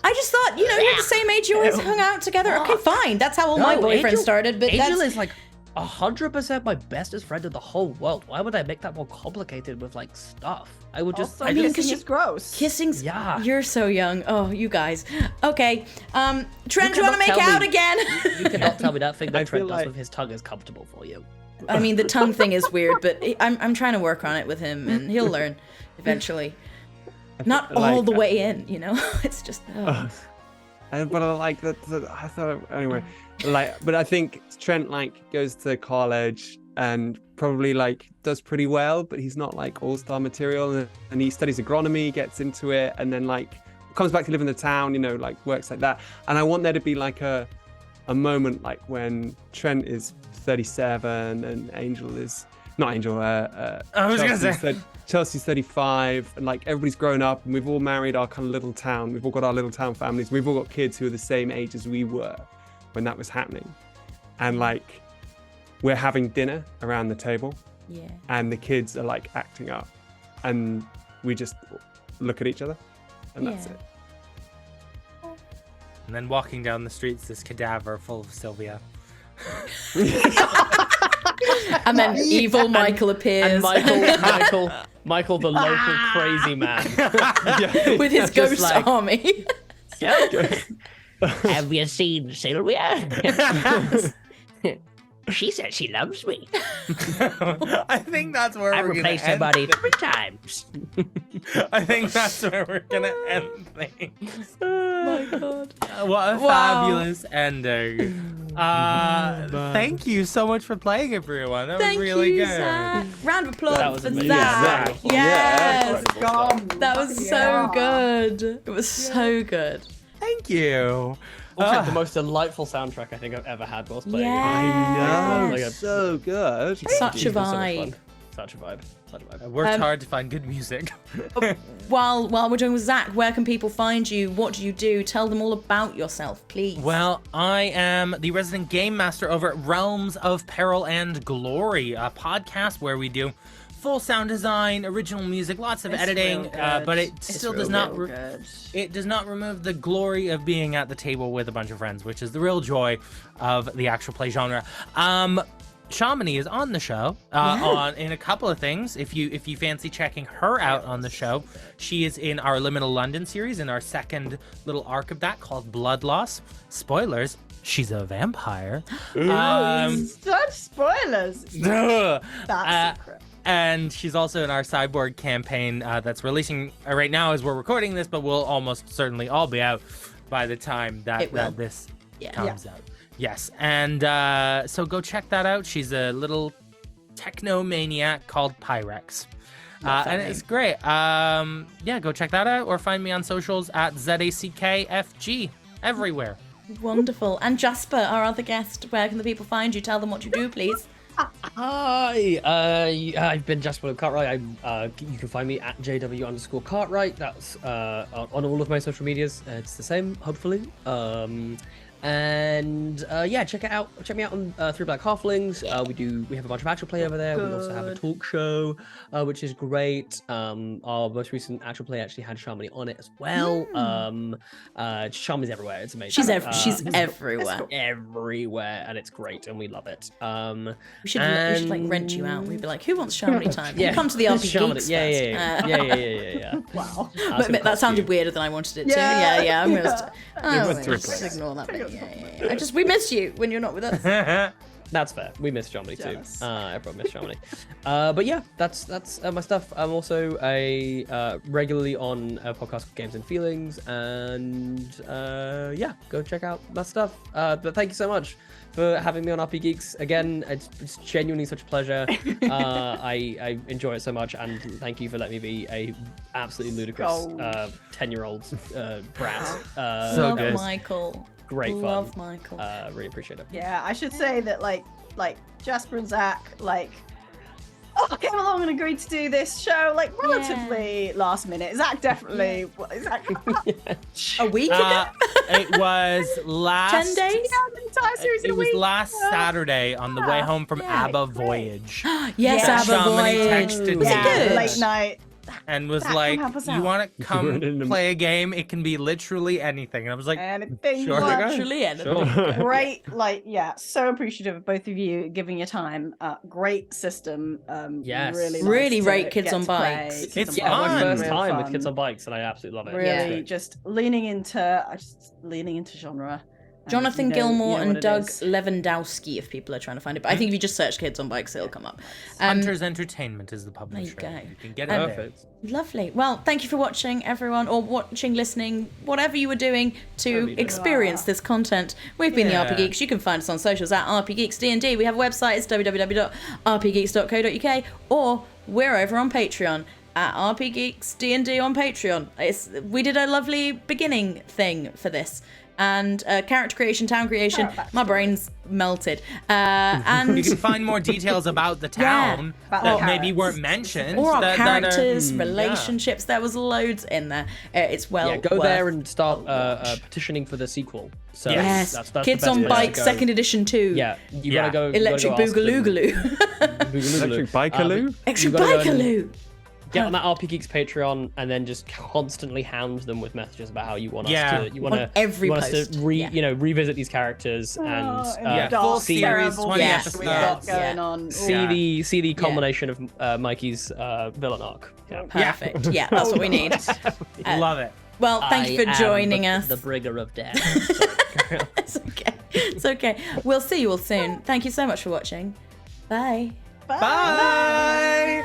I just thought, you're the same age. You always hung out together. Okay, fine. That's how all my No, boyfriends Angel- started. But Angel that's is like 100% my bestest friend in the whole world. Why would I make that more complicated with like stuff? I would just. Also, I mean, kissing 'cause is gross. kissing's. Yeah. You're so young. Oh, you guys. Okay. Trent, do you want to cannot make tell out me- again? You cannot tell me that thing I that Trent feel does like- with his tongue is comfortable for you. I mean, the tongue thing is weird, but I'm trying to work on it with him, and he'll learn eventually. Not all the way in, It's just. Oh. But I like that. I thought anyway. But I think Trent goes to college and probably does pretty well, but he's not all-star material. And he studies agronomy, gets into it, and then comes back to live in the town. Works like that. And I want there to be a moment when Trent is 37 and Angel is not Angel. I was gonna say. Chelsea's 35, and everybody's grown up, and we've all married our kind of little town. We've all got our little town families. We've all got kids who are the same age as we were when that was happening, and we're having dinner around the table, Yeah. and the kids are acting up, and we just look at each other, and that's Yeah. it. And then walking down the streets, this cadaver full of Sylvia. And then evil Michael appears. And Michael, the local crazy man. with his Just ghost army. Have you seen Sylvia? She said she loves me. I think that's where I've we're gonna replaced end. her body 3 times. I think that's where we're gonna end things. Oh my god. What a Wow. fabulous ending. Thank you so much for playing, everyone. That Thank was really you, good. Zach. Round of applause That was for amazing. Zach. Zach. Yes. That was Yeah. so good. It was so good. Thank you. Also, the most delightful soundtrack I think I've ever had whilst playing. Yeah. I know, Like a- so good. Such a It was so much vibe. fun. Such a vibe. Such a vibe. I worked Um, hard to find good music. While we're doing with Zach, where can people find you? What do you do? Tell them all about yourself, please. Well, I am the resident game master over at Realms of Peril and Glory, a podcast where we do full sound design, original music, lots of It's editing, real good. but it It's still real, does not real good. it does not remove the glory of being at the table with a bunch of friends, which is the real joy of the actual play genre. Shamini is on the show in a couple of things. If you fancy checking her out on the show, she is in our Liminal London series in our second little arc of that called Blood Loss. Spoilers, she's a vampire. Such spoilers. Duh. That's secret. And she's also in our Cyborg campaign that's releasing right now as we're recording this, but will almost certainly all be out by the time It will. that this Yeah. comes out. Yes, and so go check that out. She's a little techno maniac called Pyrex. And it's great. Yeah, go check that out or find me on socials at ZACKFG everywhere. Wonderful. And Jasper, our other guest, where can the people find you? Tell them what you do, please. Hi, I've been Jasper William Cartwright. You can find me at JW_Cartwright. That's on all of my social medias. It's the same, hopefully. And yeah, check it out. Check me out on Three Black Halflings. We have a bunch of actual play over there. We also have a talk show, which is great. Our most recent actual play actually had Shamini on it as well. Shami's everywhere. It's amazing. She's everywhere. Everywhere, and it's great, and we love it. We should like rent you out. We'd be like, who wants Shamini time? Yeah, You come to the Shamini. RPGeeks Yeah. Wow. But that sounded weirder than I wanted it to. Yeah. I'm gonna just ignore that bit. Yeah. We miss you when you're not with us. That's fair. We miss Shamini Jealous. too. Everyone miss Shamini. But yeah, that's my stuff. I'm also regularly on a podcast called Games and Feelings, and yeah, go check out my stuff. But thank you so much for having me on RP Geeks again. It's genuinely such a pleasure. I enjoy it so much, and thank you for letting me be a absolutely ludicrous 10-year-old brat. So Love good. Michael. Great fun. Love Michael. Really appreciate it. Yeah, I should say that like Jasper and Zach came along and agreed to do this show like relatively last minute. Zach definitely. Zach, A week ago? It was 10 last. days? the entire series in It a was week. last Saturday on the way home from Yeah, ABBA great. Voyage. Yes, Yeah. ABBA Shamini Voyage. texted Was it me. good? Late night. And was Zach, like, come help us you out." want to come We're in the- play a game? It can be literally anything. And I was like, Anything Sure. you want. Actually, Sure. Great, so appreciative of both of you giving your time. Great system. Yes. Really, Really nice rate to Kids get on to play. Bikes. Kids It's on Yeah, Bikes. my fun. first Real time with fun. Kids on Bikes, and I absolutely love it. Really, just leaning into genre. And Jonathan you know Gilmore what and it Doug is. Lewandowski, if people are trying to find it. But I think if you just search Kids on Bikes, it'll come up. Hunters Entertainment is the publisher. go. You can get it there. Perfect. Lovely. Well, thank you for watching, everyone, or watching, listening, whatever you were doing to experience this content. We've been the Yeah. RP Geeks. You can find us on socials at RPGeeks D&D. We have a website. It's www.rpgeeks.co.uk, or we're over on Patreon at RPGeeks D&D on Patreon. We did a lovely beginning thing for this. And character creation, town creation, my brain's melted. And You can find more details about the town about that the maybe carrots. weren't mentioned. or our that are- characters, yeah. relationships. There was loads in there. It's well Yeah, go worth there and start a watch. petitioning for the sequel. So Yes, that's the Kids best on place to Bikes, go. second edition 2. Yeah, you Yeah. gotta go. Electric Boogaloo. Electric Bikaloo? Electric You gotta go and Bikaloo. Get on that RP Geeks Patreon and then just constantly hound them with messages about how you want us Yeah. to. You want On every you want us post. to Yeah. revisit these characters and Yeah, dark, full series, terrible 20 Yes. shit we got episodes. going Yeah. on. see the culmination of Mikey's villain arc. Yeah. Perfect. Yeah, that's what we need. Love it. Well, thank you I for am joining the, us. The bringer of death. It's okay. It's okay. We'll see you all soon. Thank you so much for watching. Bye. Bye.